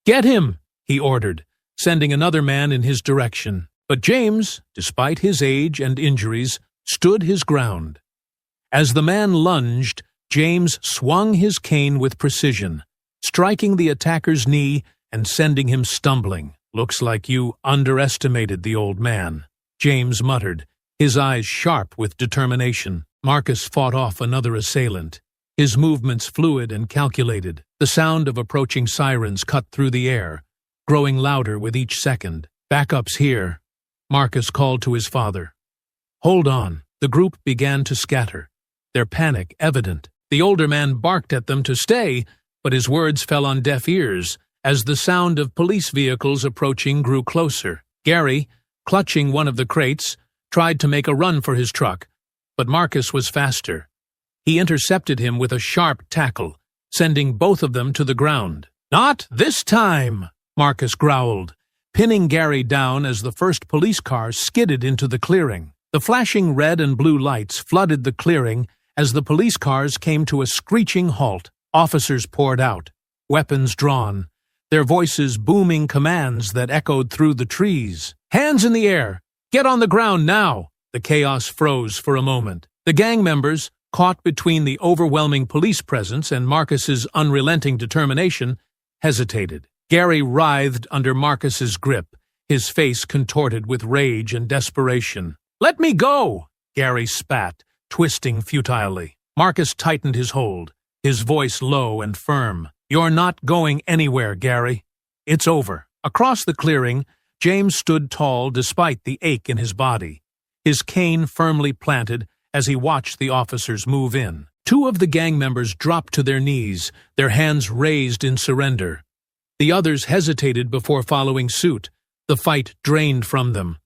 "Get him!" he ordered, sending another man in his direction. But James, despite his age and injuries, stood his ground. As the man lunged, James swung his cane with precision, striking the attacker's knee and sending him stumbling. "Looks like you underestimated the old man," James muttered, his eyes sharp with determination. Marcus fought off another assailant, his movements fluid and calculated. The sound of approaching sirens cut through the air, growing louder with each second. "Backup's here," Marcus called to his father. "Hold on." The group began to scatter, their panic evident. The older man barked at them to stay, but his words fell on deaf ears as the sound of police vehicles approaching grew closer. Gary, clutching one of the crates, tried to make a run for his truck, but Marcus was faster. He intercepted him with a sharp tackle, sending both of them to the ground. "Not this time!" Marcus growled, pinning Gary down as the first police car skidded into the clearing. The flashing red and blue lights flooded the clearing as the police cars came to a screeching halt. Officers poured out, weapons drawn, their voices booming commands that echoed through the trees. "Hands in the air! Get on the ground now!" The chaos froze for a moment. The gang members, caught between the overwhelming police presence and Marcus's unrelenting determination, hesitated. Gary writhed under Marcus's grip, his face contorted with rage and desperation. "Let me go!" Gary spat, twisting futilely. Marcus tightened his hold, his voice low and firm. "You're not going anywhere, Gary. It's over." Across the clearing, James stood tall despite the ache in his body, his cane firmly planted as he watched the officers move in. Two of the gang members dropped to their knees, their hands raised in surrender. The others hesitated before following suit, the fight drained from them.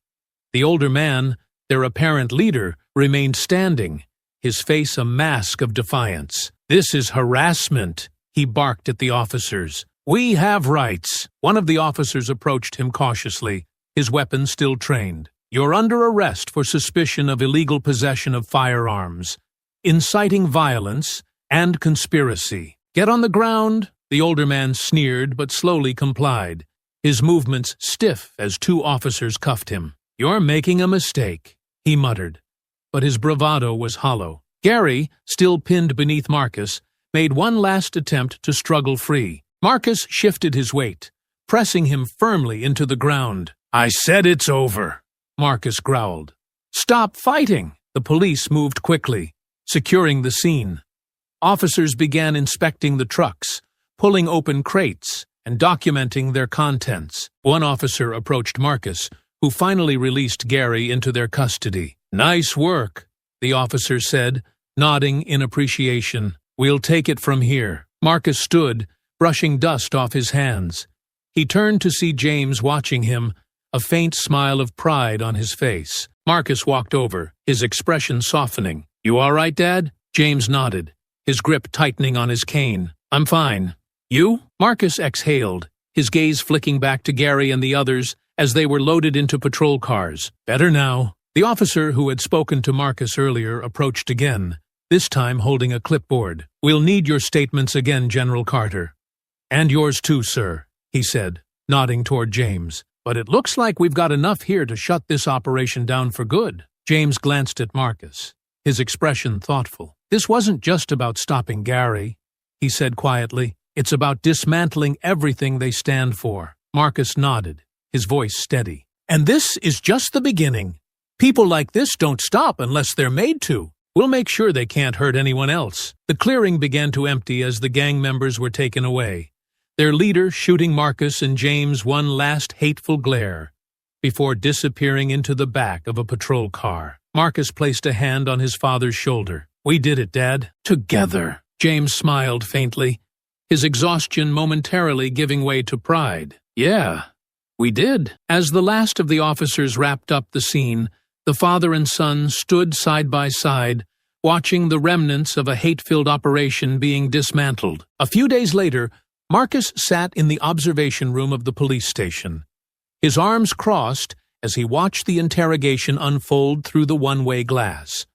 The older man, their apparent leader, remained standing, his face a mask of defiance. "This is harassment," he barked at the officers. "We have rights." One of the officers approached him cautiously, his weapon still trained. "You're under arrest for suspicion of illegal possession of firearms, inciting violence, and conspiracy. Get on the ground." The older man sneered but slowly complied, his movements stiff as two officers cuffed him. "You're making a mistake," he muttered, but his bravado was hollow. Gary, still pinned beneath Marcus, made one last attempt to struggle free. Marcus shifted his weight, pressing him firmly into the ground. "I said it's over," Marcus growled. "Stop fighting!" The police moved quickly, securing the scene. Officers began inspecting the trucks, pulling open crates, and documenting their contents. One officer approached Marcus, who finally released Gary into their custody. "Nice work," the officer said, nodding in appreciation. "We'll take it from here." Marcus stood, brushing dust off his hands. He turned to see James watching him, a faint smile of pride on his face. Marcus walked over, his expression softening. "You all right, Dad?" James nodded, his grip tightening on his cane. "I'm fine. You?" Marcus exhaled, his gaze flicking back to Gary and the others as they were loaded into patrol cars. Better now. The officer who had spoken to Marcus earlier approached again, this time holding a clipboard. We'll need your statements again, General Carter. And yours too, sir, he said, nodding toward James. But it looks like we've got enough here to shut this operation down for good. James glanced at Marcus, his expression thoughtful. This wasn't just about stopping Gary, he said quietly. It's about dismantling everything they stand for. Marcus nodded, his voice steady. And this is just the beginning. People like this don't stop unless they're made to. We'll make sure they can't hurt anyone else. The clearing began to empty as the gang members were taken away, their leader shooting Marcus and James one last hateful glare before disappearing into the back of a patrol car. Marcus placed a hand on his father's shoulder. We did it, Dad. Together. James smiled faintly, his exhaustion momentarily giving way to pride. Yeah, we did. As the last of the officers wrapped up the scene, the father and son stood side by side, watching the remnants of a hate-filled operation being dismantled. A few days later, Marcus sat in the observation room of the police station, his arms crossed as he watched the interrogation unfold through the one-way glass.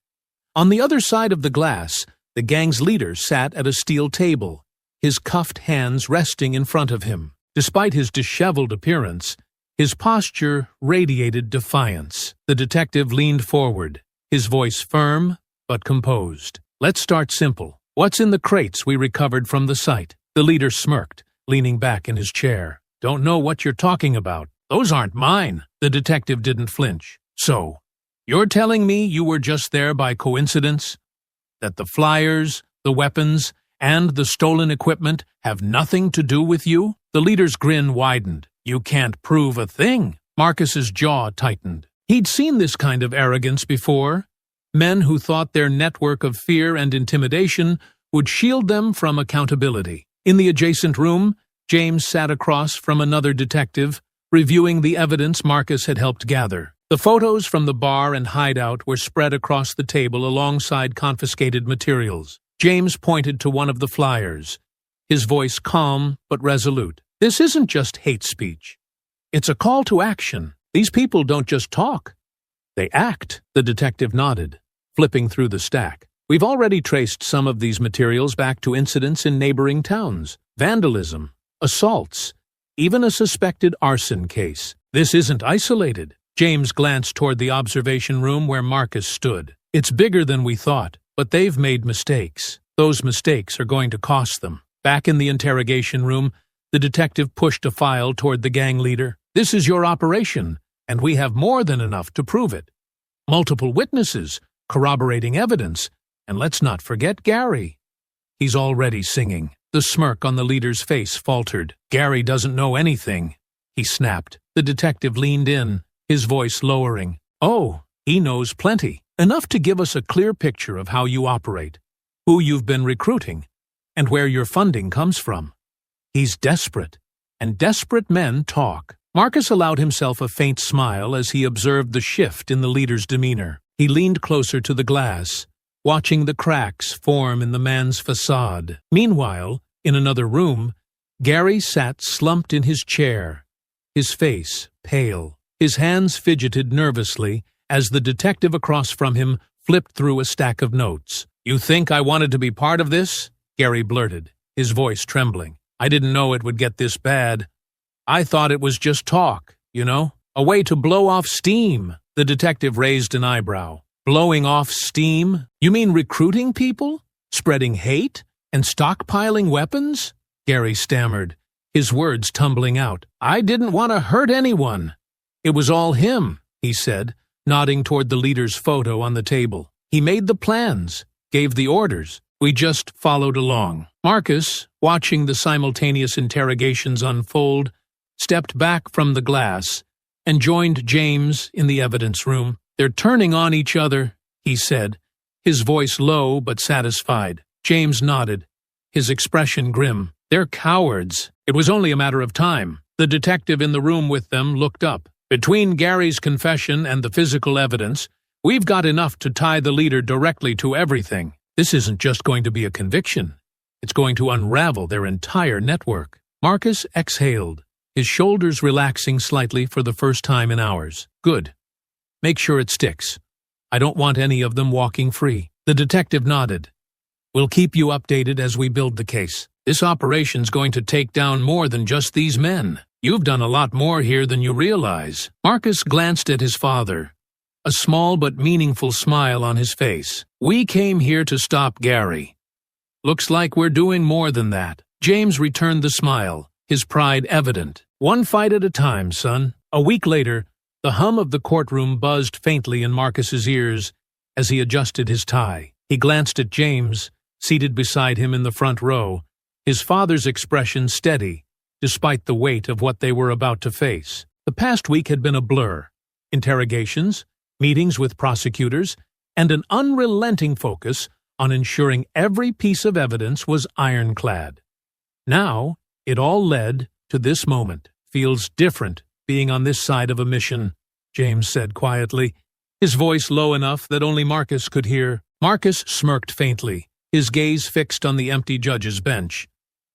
On the other side of the glass, the gang's leader sat at a steel table, his cuffed hands resting in front of him. Despite his disheveled appearance, his posture radiated defiance. The detective leaned forward, his voice firm but composed. Let's start simple. What's in the crates we recovered from the site? The leader smirked, leaning back in his chair. Don't know what you're talking about. Those aren't mine. The detective didn't flinch. So, you're telling me you were just there by coincidence? That the flyers, the weapons, and the stolen equipment have nothing to do with you? The leader's grin widened. You can't prove a thing. Marcus's jaw tightened. He'd seen this kind of arrogance before. Men who thought their network of fear and intimidation would shield them from accountability. In the adjacent room, James sat across from another detective, reviewing the evidence Marcus had helped gather. The photos from the bar and hideout were spread across the table alongside confiscated materials. James pointed to one of the flyers, his voice calm but resolute. This isn't just hate speech. It's a call to action. These people don't just talk. They act. The detective nodded, flipping through the stack. We've already traced some of these materials back to incidents in neighboring towns. Vandalism, assaults, even a suspected arson case. This isn't isolated. James glanced toward the observation room where Marcus stood. It's bigger than we thought, but they've made mistakes. Those mistakes are going to cost them. Back in the interrogation room, the detective pushed a file toward the gang leader. This is your operation, and we have more than enough to prove it. Multiple witnesses, corroborating evidence, and let's not forget Gary. He's already singing. The smirk on the leader's face faltered. Gary doesn't know anything, he snapped. The detective leaned in, his voice lowering. Oh, he knows plenty. Enough to give us a clear picture of how you operate, who you've been recruiting, and where your funding comes from. He's desperate, and desperate men talk. Marcus allowed himself a faint smile as he observed the shift in the leader's demeanor. He leaned closer to the glass, watching the cracks form in the man's facade. Meanwhile, in another room, Gary sat slumped in his chair, his face pale. His hands fidgeted nervously as the detective across from him flipped through a stack of notes. You think I wanted to be part of this? Gary blurted, his voice trembling. I didn't know it would get this bad. I thought it was just talk, you know? A way to blow off steam. The detective raised an eyebrow. Blowing off steam? You mean recruiting people? Spreading hate? And stockpiling weapons? Gary stammered, his words tumbling out. I didn't want to hurt anyone. It was all him, he said, nodding toward the leader's photo on the table. He made the plans, gave the orders. We just followed along. Marcus, watching the simultaneous interrogations unfold, stepped back from the glass and joined James in the evidence room. They're turning on each other, he said, his voice low but satisfied. James nodded, his expression grim. They're cowards. It was only a matter of time. The detective in the room with them looked up. Between Gary's confession and the physical evidence, we've got enough to tie the leader directly to everything. This isn't just going to be a conviction. It's going to unravel their entire network. Marcus exhaled, his shoulders relaxing slightly for the first time in hours. Good. Make sure it sticks. I don't want any of them walking free. The detective nodded. We'll keep you updated as we build the case. This operation's going to take down more than just these men. You've done a lot more here than you realize. Marcus glanced at his father, a small but meaningful smile on his face. We came here to stop Gary. Looks like we're doing more than that. James returned the smile, his pride evident. One fight at a time, son. A week later, the hum of the courtroom buzzed faintly in Marcus's ears as he adjusted his tie. He glanced at James, seated beside him in the front row, his father's expression steady, despite the weight of what they were about to face. The past week had been a blur. Interrogations, meetings with prosecutors, and an unrelenting focus on ensuring every piece of evidence was ironclad. Now, it all led to this moment. Feels different being on this side of a mission, James said quietly, his voice low enough that only Marcus could hear. Marcus smirked faintly, his gaze fixed on the empty judge's bench.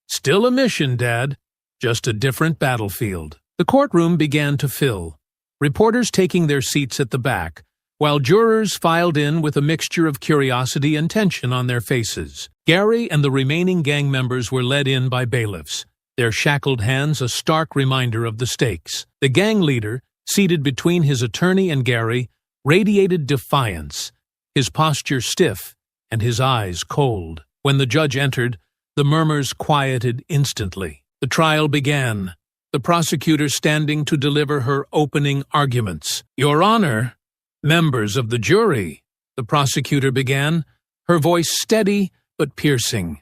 Still a mission, Dad. Just a different battlefield. The courtroom began to fill, reporters taking their seats at the back, while jurors filed in with a mixture of curiosity and tension on their faces. Gary and the remaining gang members were led in by bailiffs, their shackled hands a stark reminder of the stakes. The gang leader, seated between his attorney and Gary, radiated defiance, his posture stiff and his eyes cold. When the judge entered, the murmurs quieted instantly. The trial began, the prosecutor standing to deliver her opening arguments. Your Honor, members of the jury, the prosecutor began, her voice steady but piercing.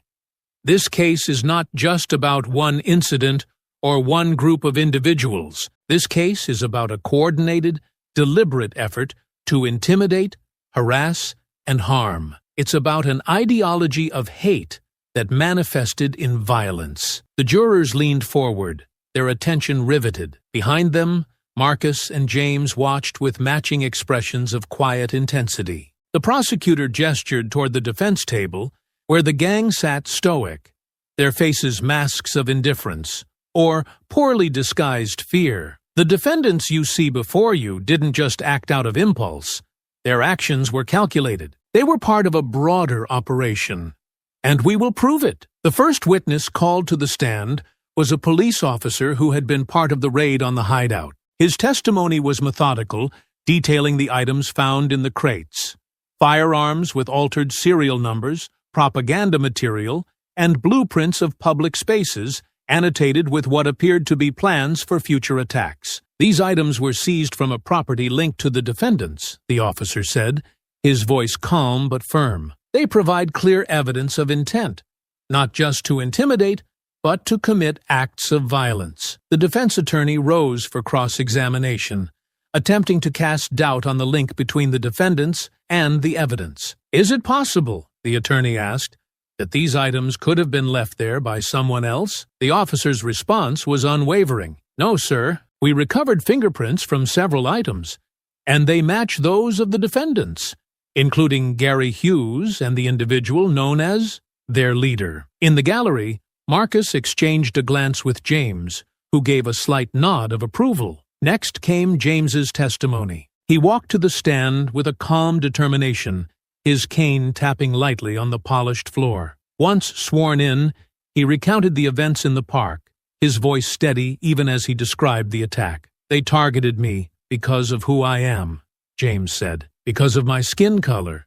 This case is not just about one incident or one group of individuals. This case is about a coordinated, deliberate effort to intimidate, harass, and harm. It's about an ideology of hate that manifested in violence. The jurors leaned forward, their attention riveted. Behind them, Marcus and James watched with matching expressions of quiet intensity. The prosecutor gestured toward the defense table, where the gang sat stoic, their faces masks of indifference or poorly disguised fear. The defendants you see before you didn't just act out of impulse. Their actions were calculated. They were part of a broader operation. And we will prove it. The first witness called to the stand was a police officer who had been part of the raid on the hideout. His testimony was methodical, detailing the items found in the crates: firearms with altered serial numbers, propaganda material, and blueprints of public spaces, annotated with what appeared to be plans for future attacks. These items were seized from a property linked to the defendants, the officer said, his voice calm but firm. They provide clear evidence of intent, not just to intimidate, but to commit acts of violence. The defense attorney rose for cross-examination, attempting to cast doubt on the link between the defendants and the evidence. Is it possible, the attorney asked, that these items could have been left there by someone else? The officer's response was unwavering. No, sir. We recovered fingerprints from several items, and they match those of the defendants, including Gary Hughes and the individual known as their leader. In the gallery, Marcus exchanged a glance with James, who gave a slight nod of approval. Next came James's testimony. He walked to the stand with a calm determination, his cane tapping lightly on the polished floor. Once sworn in, he recounted the events in the park, his voice steady even as he described the attack. They targeted me because of who I am, James said, because of my skin color,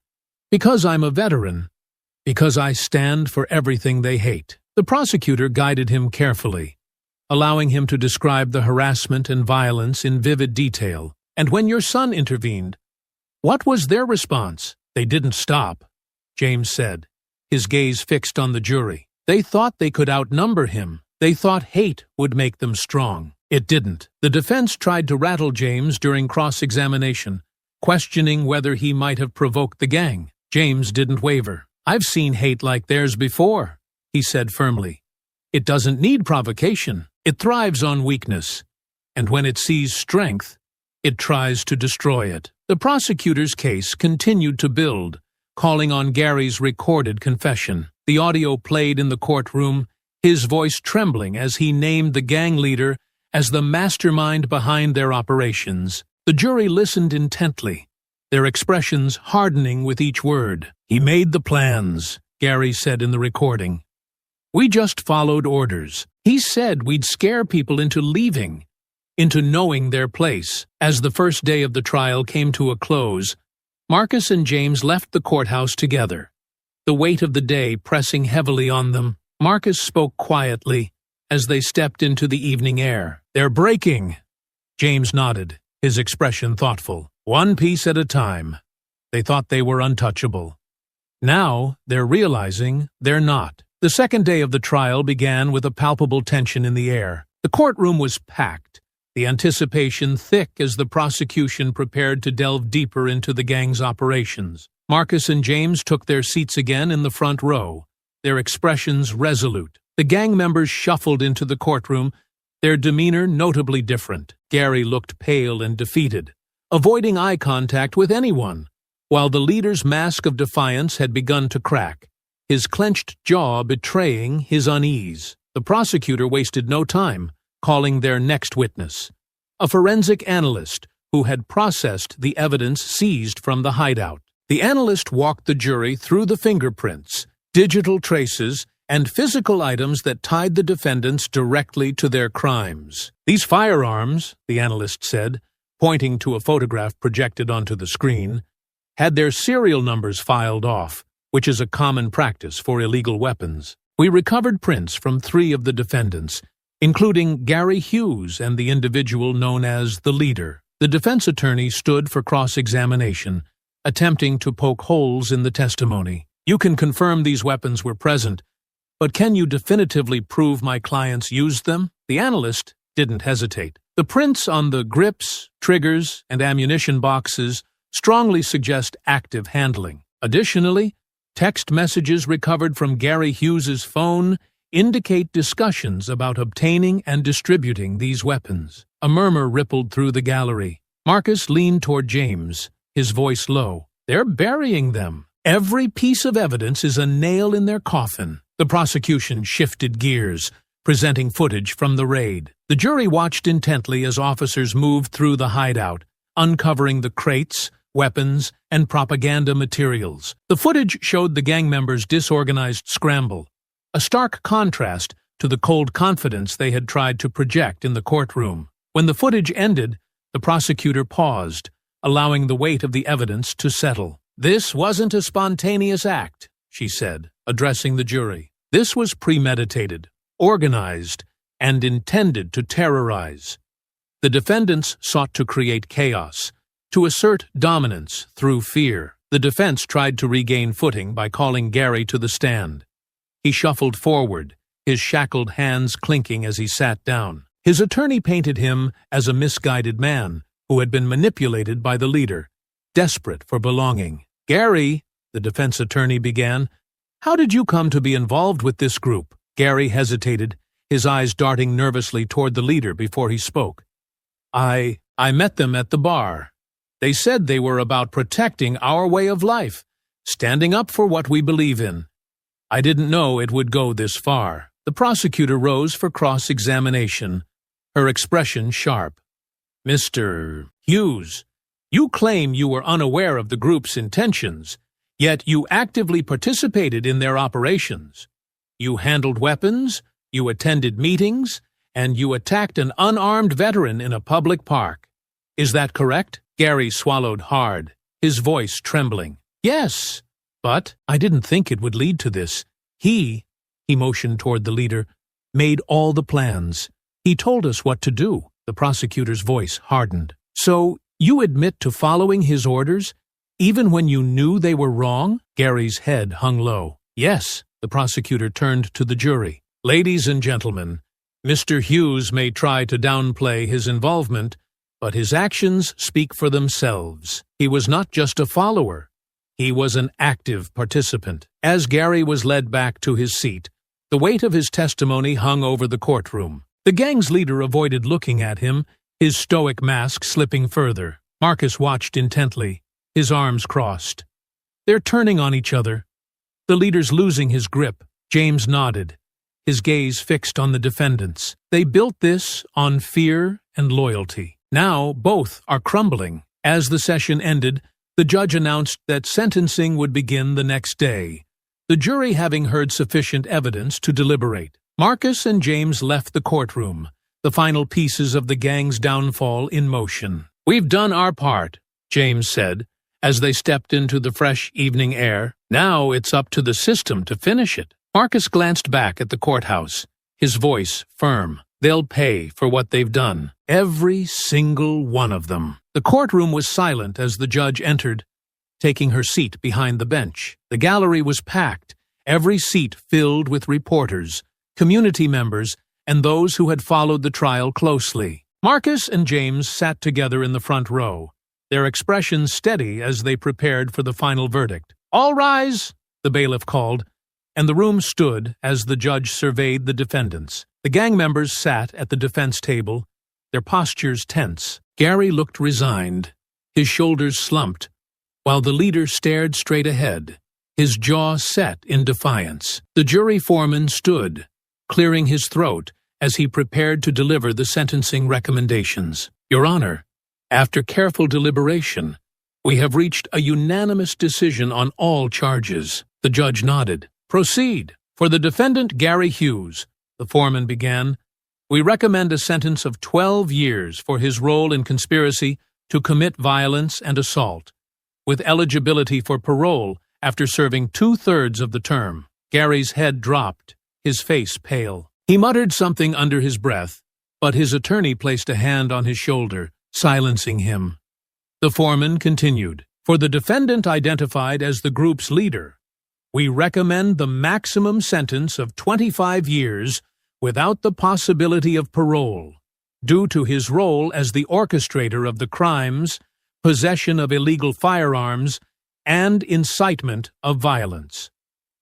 because I'm a veteran, because I stand for everything they hate. The prosecutor guided him carefully, allowing him to describe the harassment and violence in vivid detail. And when your son intervened, what was their response? They didn't stop, James said, his gaze fixed on the jury. They thought they could outnumber him. They thought hate would make them strong. It didn't. The defense tried to rattle James during cross-examination, questioning whether he might have provoked the gang. James didn't waver. I've seen hate like theirs before, he said firmly. It doesn't need provocation. It thrives on weakness. And when it sees strength, it tries to destroy it. The prosecutor's case continued to build, calling on Gary's recorded confession. The audio played in the courtroom, his voice trembling as he named the gang leader as the mastermind behind their operations. The jury listened intently, their expressions hardening with each word. "He made the plans," Gary said in the recording. "We just followed orders. He said we'd scare people into leaving, into knowing their place." As the first day of the trial came to a close, Marcus and James left the courthouse together, the weight of the day pressing heavily on them. Marcus spoke quietly as they stepped into the evening air. "They're breaking." James nodded, his expression thoughtful. "One piece at a time." They thought they were untouchable. Now they're realizing they're not. The second day of the trial began with a palpable tension in the air. The courtroom was packed, the anticipation thick as the prosecution prepared to delve deeper into the gang's operations. Marcus and James took their seats again in the front row, their expressions resolute. The gang members shuffled into the courtroom, their demeanor notably different. Gary looked pale and defeated, avoiding eye contact with anyone, while the leader's mask of defiance had begun to crack, his clenched jaw betraying his unease. The prosecutor wasted no time, calling their next witness, a forensic analyst who had processed the evidence seized from the hideout. The analyst walked the jury through the fingerprints, digital traces, and physical items that tied the defendants directly to their crimes. "These firearms," the analyst said, pointing to a photograph projected onto the screen, had their serial numbers filed off, which is a common practice for illegal weapons. "We recovered prints from 3 of the defendants, including Gary Hughes and the individual known as the leader." The defense attorney stood for cross-examination, attempting to poke holes in the testimony. "You can confirm these weapons were present, but can you definitively prove my clients used them?" The analyst didn't hesitate. "The prints on the grips, triggers, and ammunition boxes strongly suggest active handling. Additionally, text messages recovered from Gary Hughes's phone indicate discussions about obtaining and distributing these weapons." A murmur rippled through the gallery. Marcus leaned toward James, his voice low. "They're burying them. Every piece of evidence is a nail in their coffin." The prosecution shifted gears, presenting footage from the raid. The jury watched intently as officers moved through the hideout, uncovering the crates, weapons, and propaganda materials. The footage showed the gang members' disorganized scramble, a stark contrast to the cold confidence they had tried to project in the courtroom. When the footage ended, the prosecutor paused, allowing the weight of the evidence to settle. "This wasn't a spontaneous act," she said, addressing the jury. "This was premeditated, organized, and intended to terrorize. The defendants sought to create chaos, to assert dominance through fear." The defense tried to regain footing by calling Gary to the stand. He shuffled forward, his shackled hands clinking as he sat down. His attorney painted him as a misguided man who had been manipulated by the leader, desperate for belonging. "Gary," the defense attorney began, "how did you come to be involved with this group?" Gary hesitated, his eyes darting nervously toward the leader before he spoke. I met them at the bar. They said they were about protecting our way of life, standing up for what we believe in. I didn't know it would go this far." The prosecutor rose for cross-examination, her expression sharp. "Mr. Hughes, you claim you were unaware of the group's intentions, yet you actively participated in their operations. You handled weapons, you attended meetings, and you attacked an unarmed veteran in a public park. Is that correct?" Gary swallowed hard, his voice trembling. "Yes, but I didn't think it would lead to this. He motioned toward the leader, made all the plans. He told us what to do." The prosecutor's voice hardened. "So you admit to following his orders, even when you knew they were wrong?" Gary's head hung low. "Yes." The prosecutor turned to the jury. "Ladies and gentlemen, Mr. Hughes may try to downplay his involvement, but his actions speak for themselves. He was not just a follower. He was an active participant." As Gary was led back to his seat, the weight of his testimony hung over the courtroom. The gang's leader avoided looking at him, his stoic mask slipping further. Marcus watched intently, his arms crossed. They're turning on each other. The leader's losing his grip. James nodded, his gaze fixed on the defendants. They built this on fear and loyalty. Now both are crumbling. As the session ended, the judge announced that sentencing would begin the next day, the jury having heard sufficient evidence to deliberate. Marcus and James left the courtroom, the final pieces of the gang's downfall in motion. "We've done our part," James said, as they stepped into the fresh evening air. "Now it's up to the system to finish it." Marcus glanced back at the courthouse, his voice firm. "They'll pay for what they've done. Every single one of them." The courtroom was silent as the judge entered, taking her seat behind the bench. The gallery was packed, every seat filled with reporters, community members, and those who had followed the trial closely. Marcus and James sat together in the front row, their expressions steady as they prepared for the final verdict. "All rise," the bailiff called, and the room stood as the judge surveyed the defendants. The gang members sat at the defense table, their postures tense. Gary looked resigned, his shoulders slumped, while the leader stared straight ahead, his jaw set in defiance. The jury foreman stood, clearing his throat as he prepared to deliver the sentencing recommendations. "Your Honor, after careful deliberation, we have reached a unanimous decision on all charges." The judge nodded. "Proceed. For the defendant Gary Hughes," the foreman began, "we recommend a sentence of 12 years for his role in conspiracy to commit violence and assault, with eligibility for parole after serving 2/3 of the term." Gary's head dropped, his face pale. He muttered something under his breath, but his attorney placed a hand on his shoulder, silencing him. The foreman continued, "For the defendant identified as the group's leader, we recommend the maximum sentence of 25 years without the possibility of parole, due to his role as the orchestrator of the crimes, possession of illegal firearms, and incitement of violence."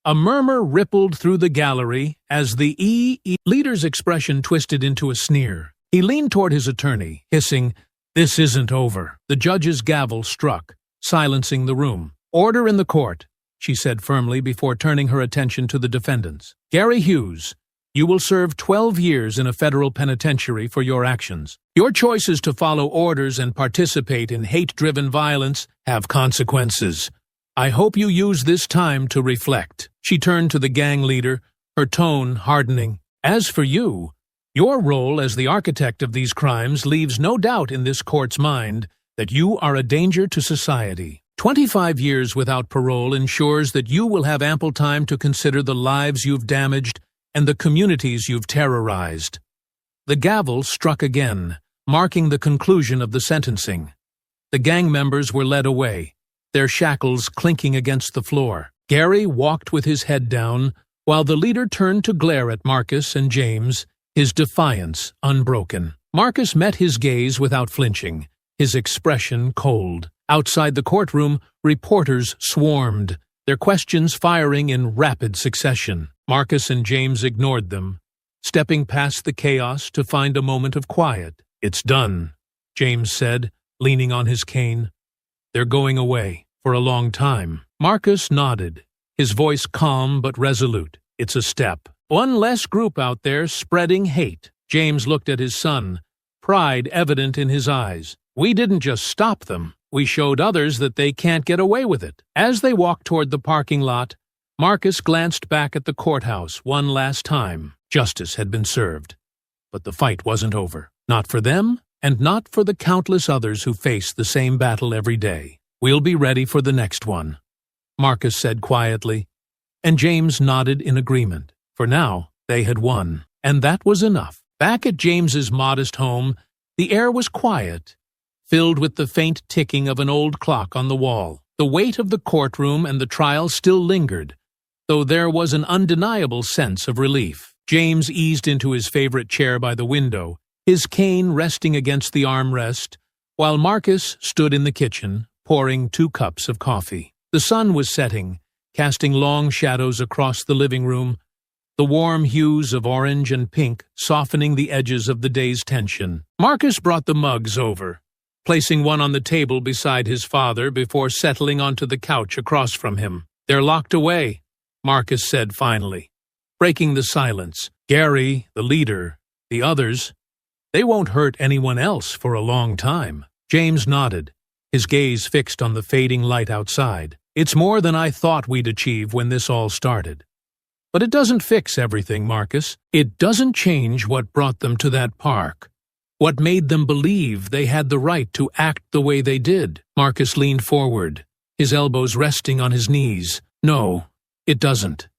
A murmur rippled through the gallery as the leader's expression twisted into a sneer. He leaned toward his attorney, hissing, "This isn't over." The judge's gavel struck, silencing the room. "Order in the court," she said firmly before turning her attention to the defendants. "Gary Hughes, you will serve 12 years in a federal penitentiary for your actions. Your choices to follow orders and participate in hate-driven violence have consequences. I hope you use this time to reflect." She turned to the gang leader, her tone hardening. "As for you, your role as the architect of these crimes leaves no doubt in this court's mind that you are a danger to society. 25 years without parole ensures that you will have ample time to consider the lives you've damaged and the communities you've terrorized." The gavel struck again, marking the conclusion of the sentencing. The gang members were led away, their shackles clinking against the floor. Gary walked with his head down, while the leader turned to glare at Marcus and James, his defiance unbroken. Marcus met his gaze without flinching, his expression cold. Outside the courtroom, reporters swarmed, their questions firing in rapid succession. Marcus and James ignored them, stepping past the chaos to find a moment of quiet. "It's done," James said, leaning on his cane. "They're going away for a long time." Marcus nodded, his voice calm but resolute. "It's a step. One less group out there spreading hate." James looked at his son, pride evident in his eyes. "We didn't just stop them. We showed others that they can't get away with it." As they walked toward the parking lot, Marcus glanced back at the courthouse one last time. Justice had been served. But the fight wasn't over. Not for them, and not for the countless others who face the same battle every day. "We'll be ready for the next one," Marcus said quietly, and James nodded in agreement. For now, they had won, and that was enough. Back at James's modest home, the air was quiet, filled with the faint ticking of an old clock on the wall. The weight of the courtroom and the trial still lingered, though there was an undeniable sense of relief. James eased into his favorite chair by the window, his cane resting against the armrest, while Marcus stood in the kitchen, pouring 2 cups of coffee. The sun was setting, casting long shadows across the living room, the warm hues of orange and pink softening the edges of the day's tension. Marcus brought the mugs over, placing one on the table beside his father before settling onto the couch across from him. "They're locked away," Marcus said finally. breaking the silence. Gary, the leader, the others, they won't hurt anyone else for a long time. James nodded, his gaze fixed on the fading light outside. It's more than I thought we'd achieve when this all started. But it doesn't fix everything, Marcus. It doesn't change what brought them to that park. What made them believe they had the right to act the way they did. Marcus leaned forward, his elbows resting on his knees. No, it doesn't.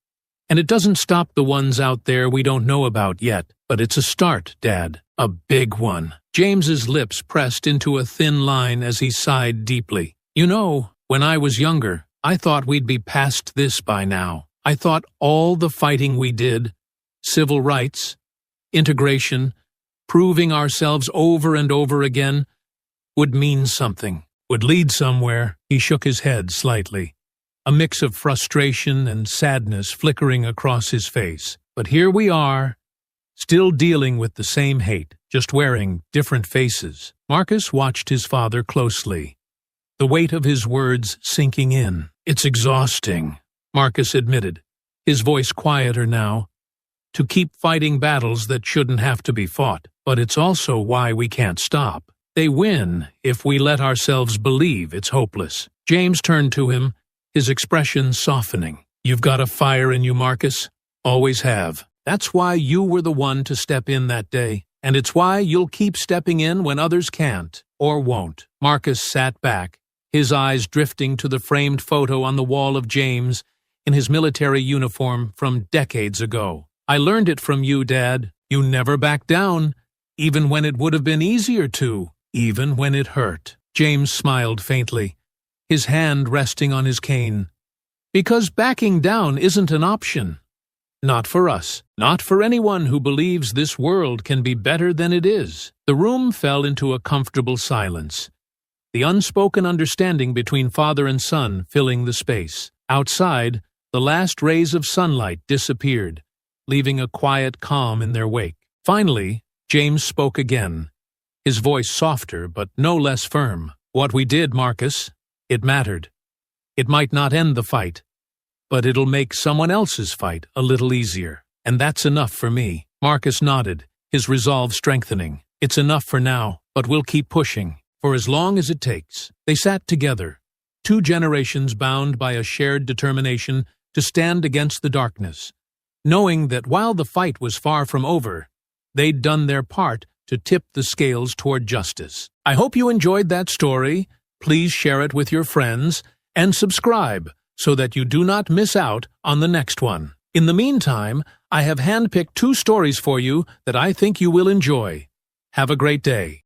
And it doesn't stop the ones out there we don't know about yet. But it's a start, Dad. A big one. James's lips pressed into a thin line as he sighed deeply. You know, when I was younger, I thought we'd be past this by now. I thought all the fighting we did, civil rights, integration, proving ourselves over and over again, would mean something, would lead somewhere. He shook his head slightly, a mix of frustration and sadness flickering across his face. But here we are, still dealing with the same hate, just wearing different faces. Marcus watched his father closely, the weight of his words sinking in. It's exhausting, Marcus admitted, his voice quieter now, to keep fighting battles that shouldn't have to be fought. But it's also why we can't stop. They win if we let ourselves believe it's hopeless. James turned to him, his expression softening. You've got a fire in you, Marcus. Always have. That's why you were the one to step in that day. And it's why you'll keep stepping in when others can't, or won't. Marcus sat back, his eyes drifting to the framed photo on the wall of James in his military uniform from decades ago. I learned it from you, Dad. You never backed down, even when it would have been easier to, even when it hurt. James smiled faintly, his hand resting on his cane. Because backing down isn't an option. Not for us. Not for anyone who believes this world can be better than it is. The room fell into a comfortable silence, the unspoken understanding between father and son filling the space. Outside, the last rays of sunlight disappeared, leaving a quiet calm in their wake. Finally, James spoke again, his voice softer but no less firm. What we did, Marcus, it mattered. It might not end the fight, but it'll make someone else's fight a little easier. And that's enough for me. Marcus nodded, his resolve strengthening. It's enough for now, but we'll keep pushing, for as long as it takes. They sat together, 2 generations bound by a shared determination to stand against the darkness, knowing that while the fight was far from over, they'd done their part to tip the scales toward justice. I hope you enjoyed that story. Please share it with your friends and subscribe so that you do not miss out on the next one. In the meantime, I have handpicked 2 stories for you that I think you will enjoy. Have a great day.